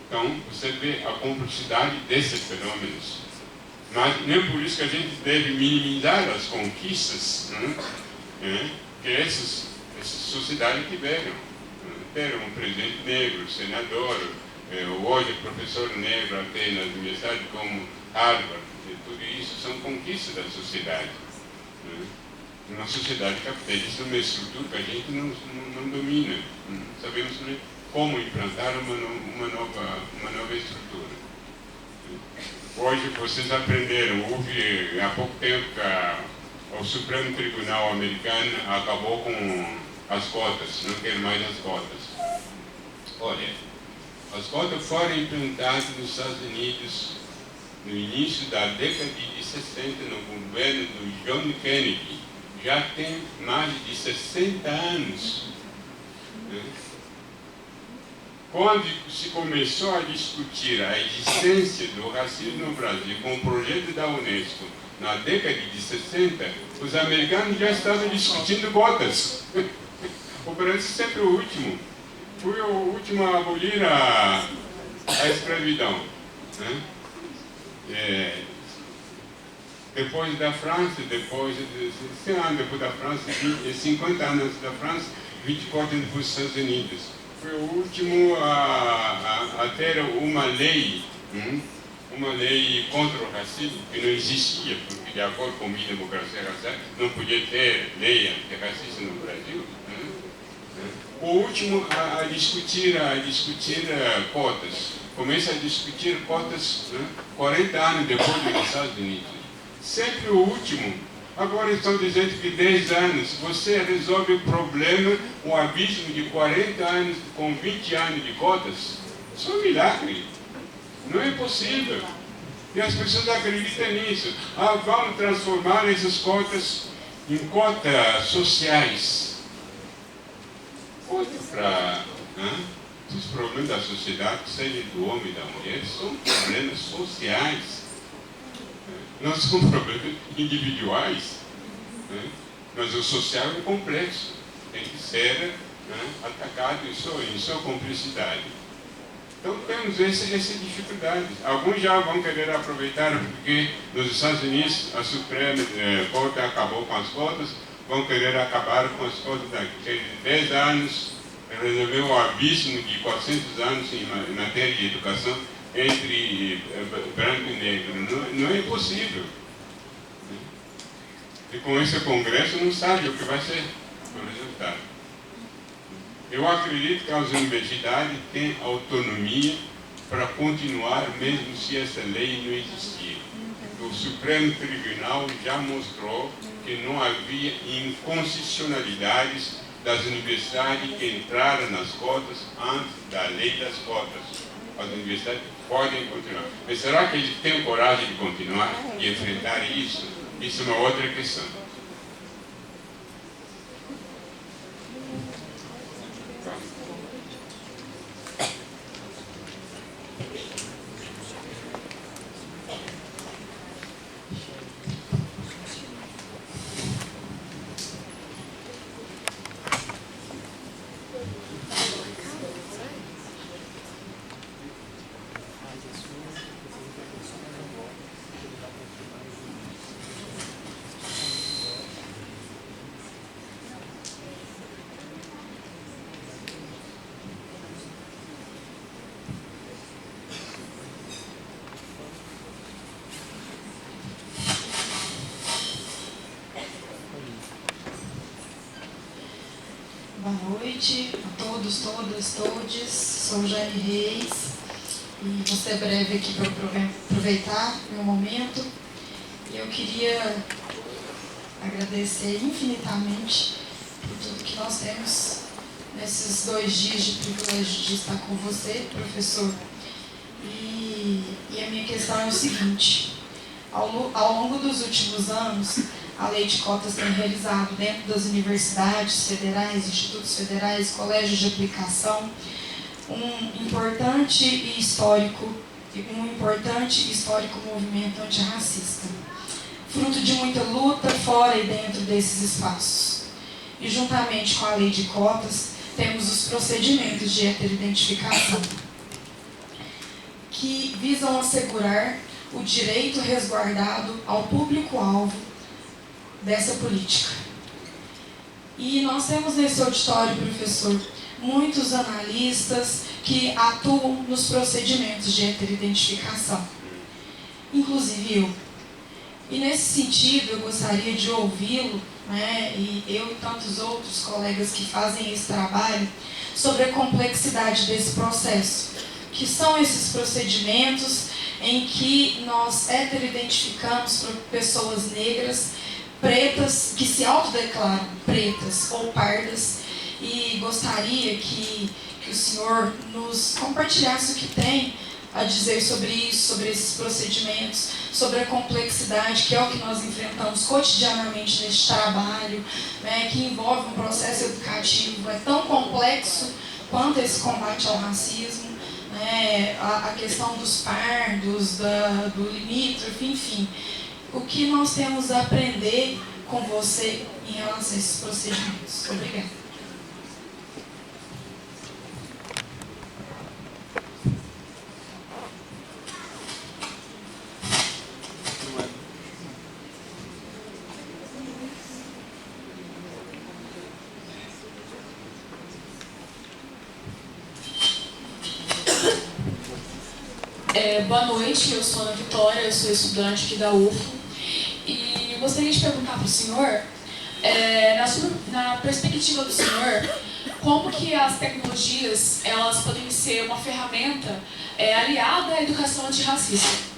Então, você vê a complexidade desses fenômenos. Mas nem por isso que a gente deve minimizar as conquistas, né, que essas sociedades tiveram. Ter um presidente negro, senador, hoje professor negro até nas universidades como Harvard, tudo isso são conquistas da sociedade. Né? Uma sociedade capitalista é uma estrutura que a gente não domina. Não sabemos como implantar uma nova estrutura. Hoje vocês aprenderam, houve há pouco tempo que o Supremo Tribunal americano acabou com as cotas, não quer mais as cotas. Olha, as cotas foram implantadas nos Estados Unidos no início da década de 60, no governo do John Kennedy. Já tem mais de 60 anos. Né? Quando se começou a discutir a existência do racismo no Brasil com o projeto da Unesco, na década de 60, os americanos já estavam discutindo cotas. O Brasil sempre o último. Foi o último a abolir a escravidão. Né? Depois da França, depois de 100 anos depois da França, 50 anos da França, 24 anos para os Estados Unidos. Foi o último a ter uma lei contra o racismo, que não existia, porque de acordo com a democracia racial, não podia ter lei antirracista no Brasil. O último a discutir cotas. Começa a discutir cotas 40 anos depois dos Estados Unidos. Sempre o último Agora estão dizendo que 10 anos, você resolve o problema, um abismo de 40 anos com 20 anos de cotas? Isso é um milagre. Não é possível. E as pessoas acreditam nisso. Vamos transformar essas cotas em cotas sociais. Cota para... Os problemas da sociedade, seja do homem e da mulher, são problemas sociais. Não são problemas individuais. Mas o social é complexo. Tem que ser atacado em sua complexidade. Então temos essa dificuldade. Alguns já vão querer aproveitar, porque nos Estados Unidos a Suprema Corte acabou com as cotas, vão querer acabar com as cotas de 10 anos, resolveu o abismo de 400 anos em matéria de educação entre branco e negro. Não é possível. E com esse congresso não sabe o que vai ser o resultado. Eu acredito que as universidades têm autonomia para continuar, mesmo se essa lei não existir. O Supremo Tribunal já mostrou que não havia inconstitucionalidades das universidades que entraram nas cotas antes da lei das cotas. As universidades podem continuar. Mas será que eles têm coragem de continuar e enfrentar isso? Isso é uma outra questão. Boa noite a todos, todas, todes. Sou Jane Reis e vou ser breve aqui para aproveitar o meu momento. Eu queria agradecer infinitamente por tudo que nós temos nesses 2 dias de privilégio de estar com você, professor. E a minha questão é o seguinte: ao longo dos últimos anos, a lei de cotas tem realizado dentro das universidades federais, institutos federais, colégios de aplicação, um importante e histórico movimento antirracista, fruto de muita luta fora e dentro desses espaços. E juntamente com a lei de cotas, temos os procedimentos de heteroidentificação, que visam assegurar o direito resguardado ao público-alvo dessa política. E nós temos nesse auditório, professor, muitos analistas que atuam nos procedimentos de heteroidentificação, inclusive eu. E nesse sentido, eu gostaria de ouvi-lo, e eu e tantos outros colegas que fazem esse trabalho, sobre a complexidade desse processo, que são esses procedimentos em que nós heteroidentificamos pessoas negras, pretas, que se autodeclaram pretas ou pardas, e gostaria que o senhor nos compartilhasse o que tem a dizer sobre isso, sobre esses procedimentos, sobre a complexidade que é o que nós enfrentamos cotidianamente neste trabalho, que envolve um processo educativo tão complexo quanto esse combate ao racismo, a questão dos pardos, do limítrofe, enfim. O que nós temos a aprender com você em relação a esses procedimentos? Obrigada. Boa noite, eu sou Ana Vitória, eu sou estudante aqui da UFO e gostaria de perguntar para o senhor, na perspectiva do senhor, como que as tecnologias elas podem ser uma ferramenta aliada à educação antirracista?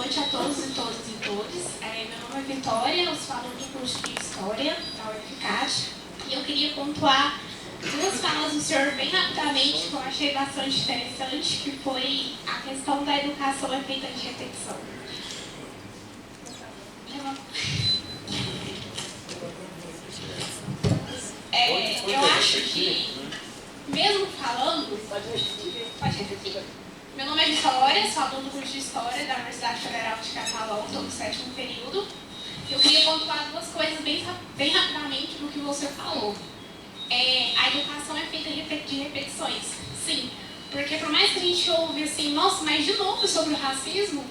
noite a todos e todas e todos. Meu nome é Vitória, eu sou aluna do curso de História da Unificat. E eu queria pontuar duas falas do senhor bem rapidamente, que eu achei bastante interessante, que foi a questão da educação é feita de repetição. Eu acho que, mesmo falando... Pode repetir. Meu nome é Vitória, sou aluna do curso de História da Universidade Federal de Catalão, estou no 7º período. Eu queria pontuar duas coisas bem rapidamente do que você falou. A educação é feita de repetições. Sim, porque por mais que a gente ouve assim, nossa, mas de novo sobre o racismo,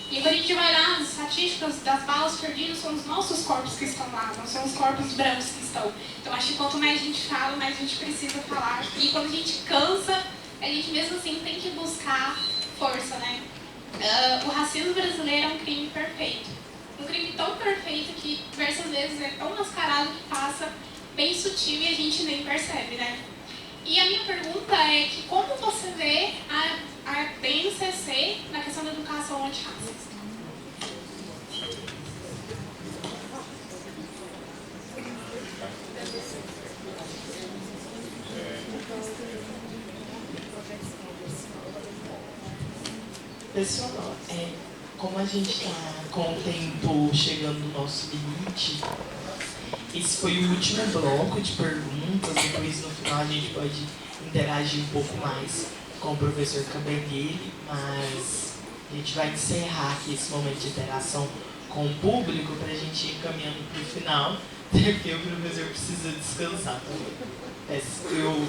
e quando a gente vai lá nas estatísticas das balas perdidas, são os nossos corpos que estão lá, não são os corpos brancos que estão. Então acho que quanto mais a gente fala, mais a gente precisa falar. E quando a gente cansa, a gente mesmo assim tem que buscar força, né? O racismo brasileiro é um crime perfeito. Um crime tão perfeito que diversas vezes é tão mascarado que passa bem sutil e a gente nem percebe, né? E a minha pergunta é que como você vê a BNCC na questão da educação antirracista? Pessoal, como a gente está com o tempo chegando no nosso limite, esse foi o último bloco de perguntas, depois no final a gente pode interagir um pouco mais com o professor Campanelli, mas a gente vai encerrar aqui esse momento de interação com o público para a gente ir caminhando para o final, porque o professor precisa descansar também. Eu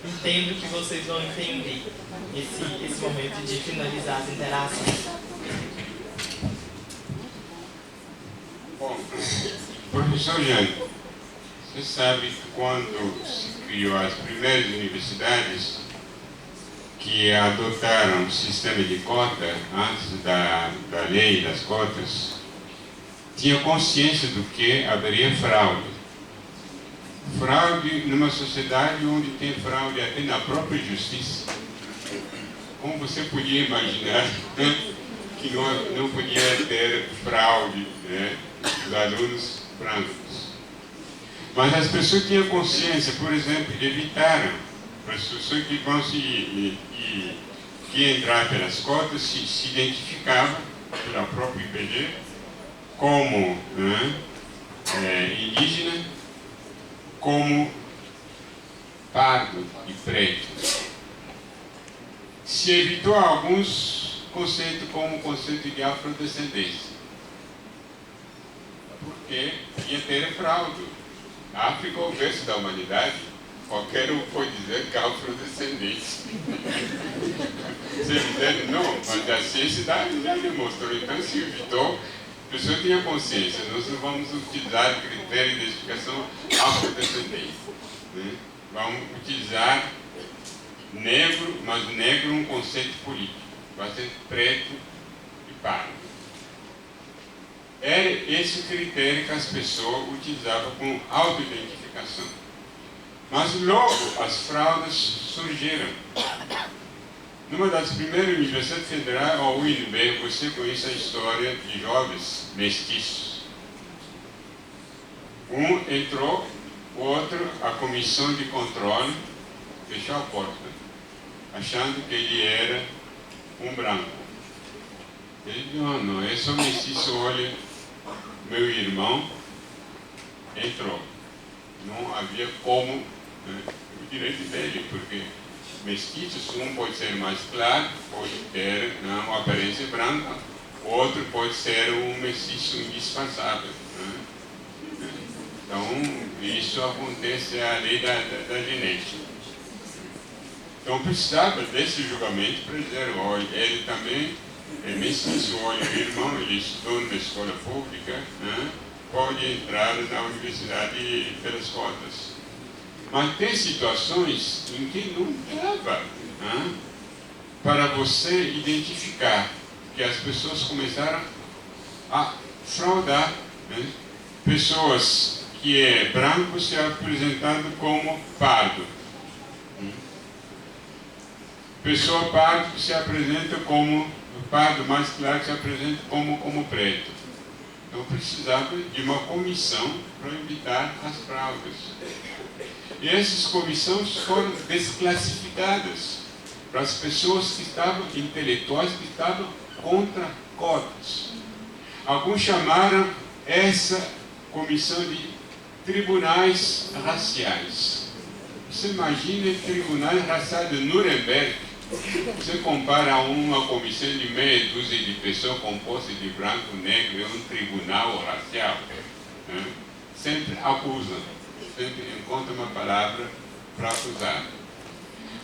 entendo que vocês vão entender esse momento de finalizar as interações. Bom, professor Jânio, você sabe que quando se criou as primeiras universidades que adotaram o sistema de cota antes da lei das cotas, tinha consciência do que haveria fraude. Fraude numa sociedade onde tem fraude até na própria justiça. Como você podia imaginar que não podia ter fraude, né, dos alunos brancos? Mas as pessoas tinham consciência, por exemplo, evitaram para as pessoas que vão que entrar pelas cotas se identificavam pela própria IBGE como indígena, como pardo e preto. Se evitou alguns conceitos, como o conceito de afrodescendência, porque ia ter fraude. A África é o berço da humanidade, qualquer um pode dizer que é afrodescendente. Se dizer não, mas a ciência já demonstrou, então se evitou. A pessoa tinha consciência, nós não vamos utilizar critério de identificação afrodescendente, né? Vamos utilizar negro, mas negro é um conceito político, vai ser preto e pardo. Era esse critério que as pessoas utilizavam com autoidentificação. Mas logo as fraudes surgiram. Numa das primeiras universidades federais, a UNB, você conhece a história de jovens mestiços. Um entrou, o outro, a comissão de controle, fechou a porta, achando que ele era um branco. Ele disse, não, eu sou mestiço, olha, meu irmão entrou. Não havia como, né, o direito dele, porque mestiços, um pode ser mais claro, pode ter uma aparência branca, outro pode ser um mestiço indispensável, né? Então, isso acontece, a lei da genética. Então, precisava desse julgamento para dizer, olha, ele também é mestiço, olha, o irmão, ele estudou numa escola pública, né? Pode entrar na universidade pelas cotas. Mas tem situações em que não dava, né, para você identificar que as pessoas começaram a fraudar, né? Pessoas que é branco se apresentando como pardo. Pessoa pardo que se apresenta como o pardo mais claro se apresenta como preto. Então precisava de uma comissão para evitar as fraudes. E essas comissões foram desclassificadas para as pessoas que estavam, intelectuais, que estavam contra cotas. Alguns chamaram essa comissão de tribunais raciais. Você imagina tribunais raciais de Nuremberg? Você compara uma comissão de meia dúzia de pessoas composta de branco, negro, é um tribunal racial. Né? Sempre acusam, sempre encontram uma palavra para acusar.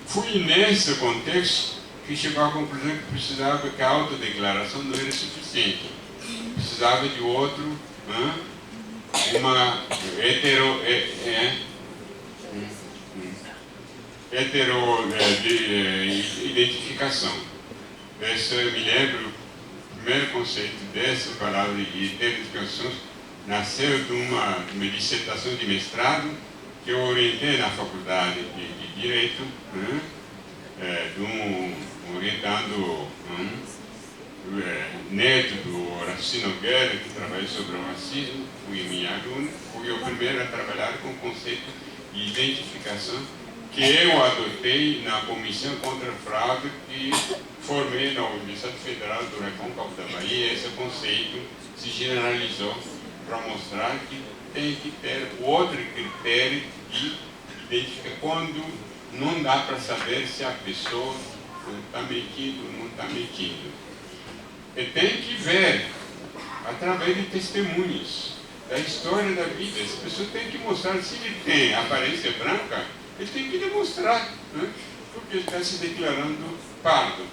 Fui nesse contexto que chegou à conclusão que precisava que a autodeclaração não era suficiente. Precisava de outro, uma identificação. Eu me lembro, o primeiro conceito dessa palavra de identificação nasceu de uma dissertação de mestrado que eu orientei na faculdade de Direito, de um orientando neto do Horácio Nogueira, que trabalhou sobre o racismo, fui minha aluna, fui o primeiro a trabalhar com o conceito de identificação que eu adotei na Comissão contra a Fraude que formei na Universidade Federal do Recôncavo da Bahia. Esse conceito se generalizou para mostrar que tem que ter outro critério de identificar quando não dá para saber se a pessoa está mentindo ou não está mentindo. E tem que ver através de testemunhos da história da vida. Essa pessoa tem que mostrar se ele tem aparência branca. Ele tem que demonstrar, né? Porque ele está se declarando pardo.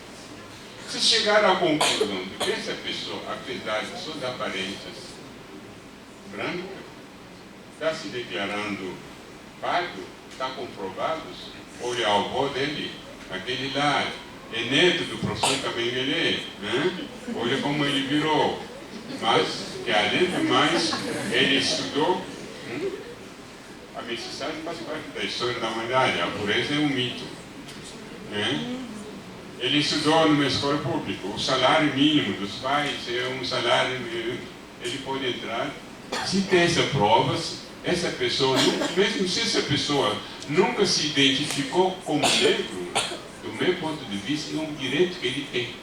Se chegar à conclusão de que essa pessoa, apesar de suas aparências brancas, está se declarando pardo, está comprovado, olha o avô dele, aquele lá, é neto do professor Cabenguele, né? Olha como ele virou. Mas, que além do mais, ele estudou. A mestiçagem faz parte da história da humanidade, a pureza é um mito. Né? Ele estudou numa escola pública, o salário mínimo dos pais é um salário mínimo. Ele pode entrar, se tem essa prova, essa pessoa, mesmo se essa pessoa nunca se identificou como negro, do meu ponto de vista, é um direito que ele tem.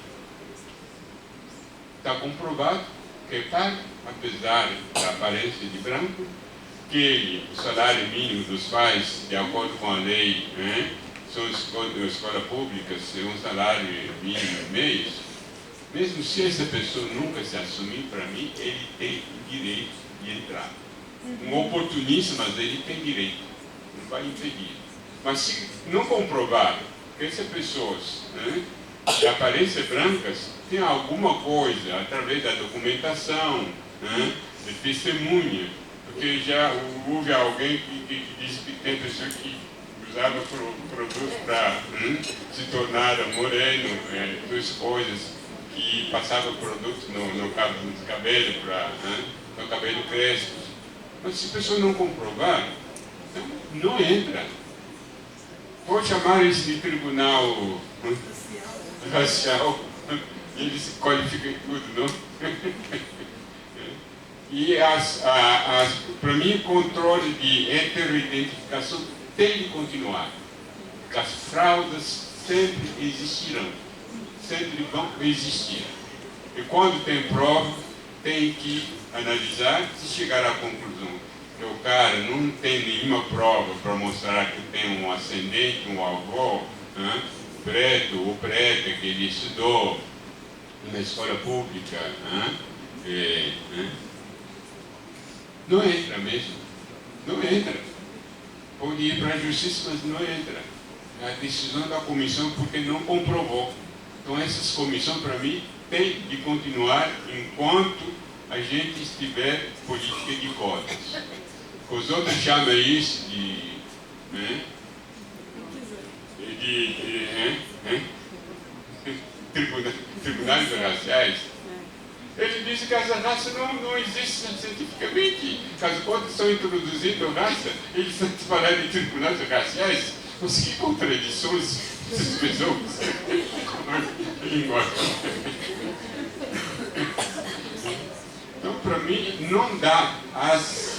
Está comprovado que é pardo, apesar da aparência de branco, que o salário mínimo dos pais, de acordo com a lei, né, são escolas públicas, é um salário mínimo mês. Mesmo se essa pessoa nunca se assumir, para mim, ele tem o direito de entrar. Um oportunista, mas ele tem direito, não vai impedir. Mas se não comprovar que essas pessoas, né, de aparência brancas, tem alguma coisa, através da documentação, né, de testemunha, porque já houve alguém que disse que tem pessoa que usava produtos para se tornar moreno, duas coisas, que passava produtos no cabelo, para o cabelo crespo. Mas se a pessoa não comprovar, então não entra. Vou chamar isso de tribunal racial, ele se qualifica em tudo, não? E para mim, o controle de heteroidentificação tem de continuar. Porque as fraudes sempre existirão, sempre vão existir. E quando tem prova, tem que analisar e chegar à conclusão que o cara não tem nenhuma prova para mostrar que tem um ascendente, um avô, preto ou preta, que ele estudou na escola pública. Não entra mesmo. Não entra. Pode ir para a justiça, mas não entra. É a decisão da comissão porque não comprovou. Então essas comissões, para mim, têm de continuar enquanto a gente estiver política de cotas. Os outros chamam isso de tribunais raciais. Ele diz que essa raça não existe cientificamente. Que as cotas são introduzidas raça, eles estão falando de tribunais raciais. Mas que contradições essas pessoas. Linguagem. não dá.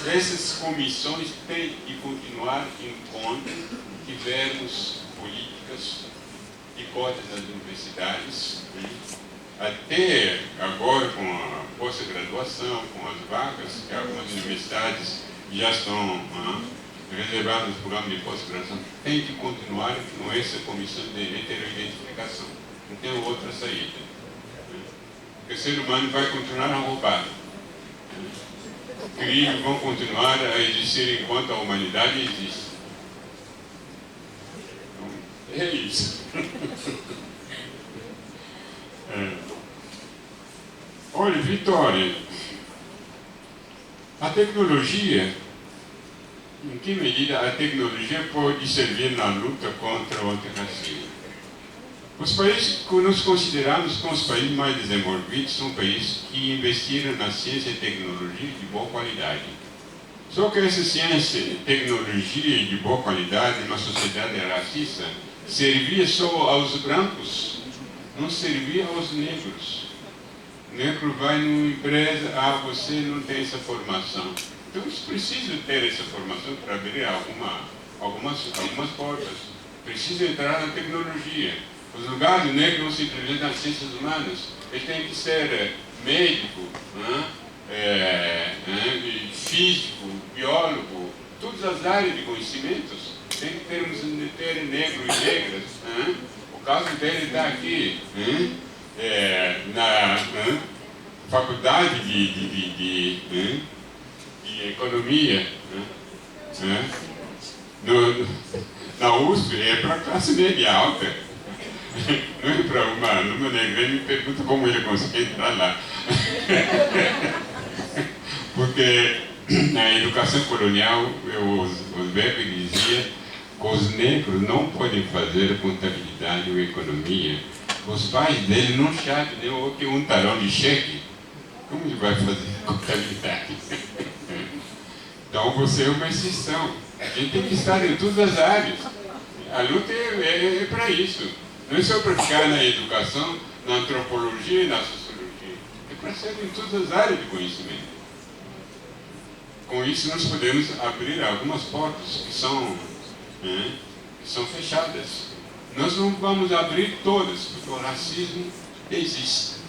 Essas comissões têm que continuar enquanto tivermos políticas de cotas nas universidades, até agora com a pós-graduação, com as vagas, que algumas universidades já estão reservadas no programa de pós-graduação, tem que continuar com essa comissão de heteroidentificação. Não tem outra saída. Porque o ser humano vai continuar a roubar. Crimes vão continuar a existir enquanto a humanidade existe. Então, é isso. Olha, Vitória, a tecnologia, em que medida a tecnologia pode servir na luta contra o antirracismo? Os países que nos consideramos como os países mais desenvolvidos são países que investiram na ciência e tecnologia de boa qualidade. Só que essa ciência e tecnologia de boa qualidade numa sociedade racista servia só aos brancos, não servia aos negros. O negro vai numa empresa, você não tem essa formação. Então, eles precisam ter essa formação para abrir algumas portas. Precisam entrar na tecnologia. Os lugares do negro não simplesmente nas ciências humanas. Eles têm que ser médico, físico, biólogo, todas as áreas de conhecimentos. Tem que ter negros e negras. O caso dele está aqui. Na faculdade de economia, na USP, é para a classe média alta. Não é para uma negra. Ele me pergunta como ele conseguiu entrar lá. Porque na educação colonial, os Weber dizia que os negros não podem fazer contabilidade ou economia. Os pais dele não sabem nem o que é um talão de cheque. Como ele vai fazer contabilidade? Então você é uma exceção. A gente tem que estar em todas as áreas. A luta é para isso. Não é só para ficar na educação, na antropologia e na sociologia. É para ser em todas as áreas de conhecimento. Com isso nós podemos abrir algumas portas que são fechadas. Nós não vamos abrir todas, porque o racismo existe.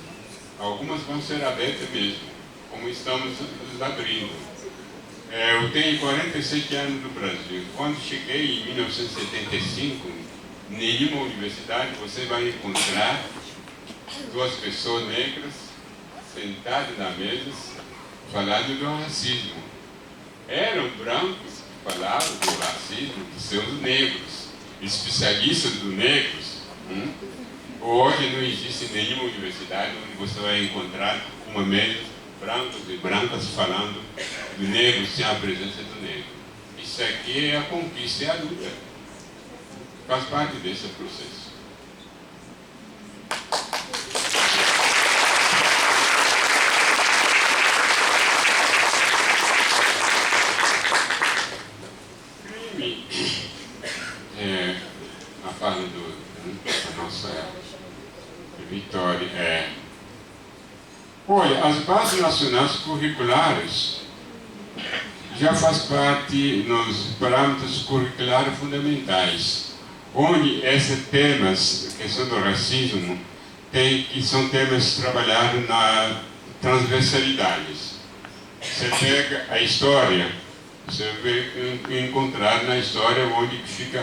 Algumas vão ser abertas mesmo, como estamos abrindo. Eu tenho 47 anos no Brasil. Quando cheguei em 1975, em nenhuma universidade você vai encontrar duas pessoas negras sentadas na mesa falando do racismo. Eram brancos que falavam do racismo dos seus negros, especialistas dos negros. Hoje não existe nenhuma universidade onde você vai encontrar uma mesa brancos e brancas falando do negro sem a presença do negro. Isso aqui é a conquista, é a luta. Faz parte desse processo. Crime, a fala da nossa Vitória, olha, as bases nacionais curriculares já faz parte nos parâmetros curriculares fundamentais, onde esses temas, questão do racismo, são temas trabalhados na transversalidade. Você pega a história, você vai encontrar na história onde fica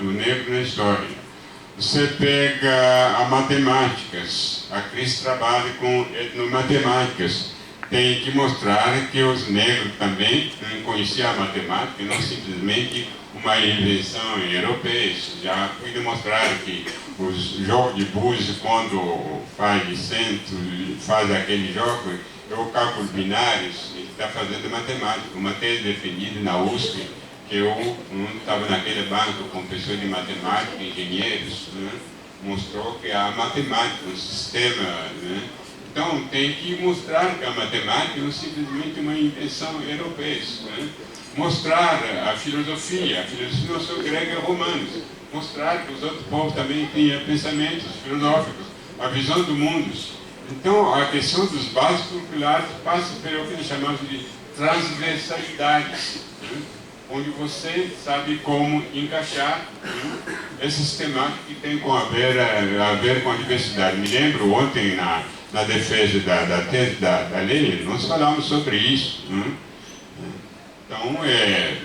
o negro na história. Você pega a matemáticas, a Cris trabalha com etnomatemáticas. Tem que mostrar que os negros também conheciam a matemática, não simplesmente uma invenção europeia. Já foi demonstrado que os jogos de búzios, quando faz de centro, faz aquele jogo, é o cálculo binário, ele está fazendo matemática. Uma tese defendida na USP, que eu estava naquele banco com pessoas de matemática, engenheiros, mostrou que a matemática, o sistema, então tem que mostrar que a matemática não é simplesmente uma invenção europeia, mostrar a filosofia não só grega e romana, mostrar que os outros povos também tinham pensamentos filosóficos, a visão do mundo. Então, a questão dos bases curriculares passa pelo que nós chamamos de transversalidade, né? Onde você sabe como encaixar, né, essas temáticas que tem a ver com a diversidade. Me lembro ontem, na defesa da tese da lei, nós falamos sobre isso, né? Então, não é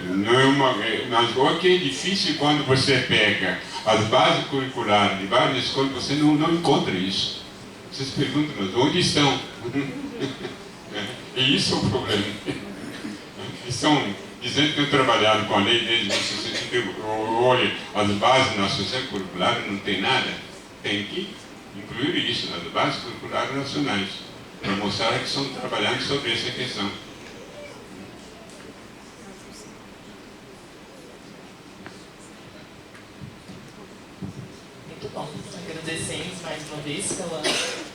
mas o que é difícil quando você pega as bases curriculares de várias escolas, você não encontra isso. Vocês perguntam, mas onde estão? E isso é o problema. Estão dizendo que eu trabalhado com a lei desde 1960, olha, as bases na sociedade curricular não tem nada. Tem que incluir isso nas bases curriculares nacionais, para mostrar que estão trabalhando sobre essa questão. Bom, agradecemos mais uma vez pela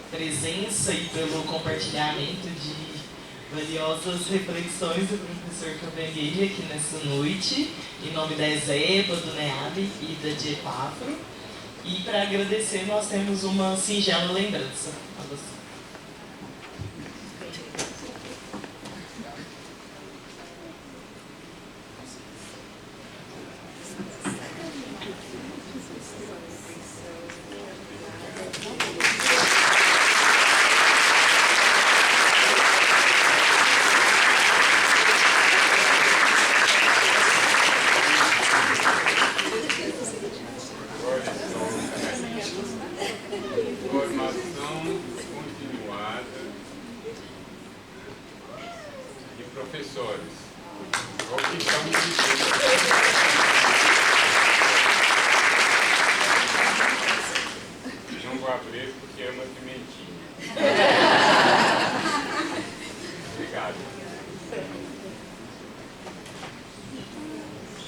presença e pelo compartilhamento de valiosas reflexões do professor Cabangueira aqui nessa noite, em nome da ESEPA, do NEAB e da DIEPAFRO. E para agradecer, nós temos uma singela lembrança a você.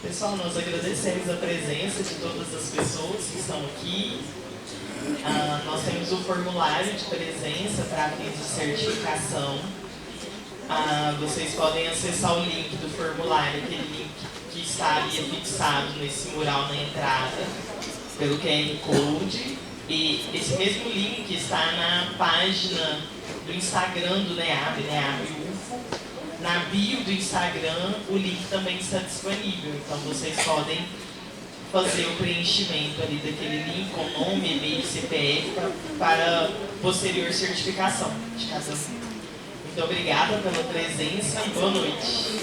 Pessoal, nós agradecemos a presença de todas as pessoas que estão aqui. Nós temos o formulário de presença para fins de certificação. Vocês podem acessar o link do formulário, aquele link que está ali fixado nesse mural na entrada, pelo QR Code. E esse mesmo link está na página do Instagram do NEAB, NEAB UFO. Na bio do Instagram, o link também está disponível. Então, vocês podem fazer o preenchimento ali daquele link com nome, e-mail, CPF para posterior certificação de cada um. Muito obrigada pela presença e boa noite.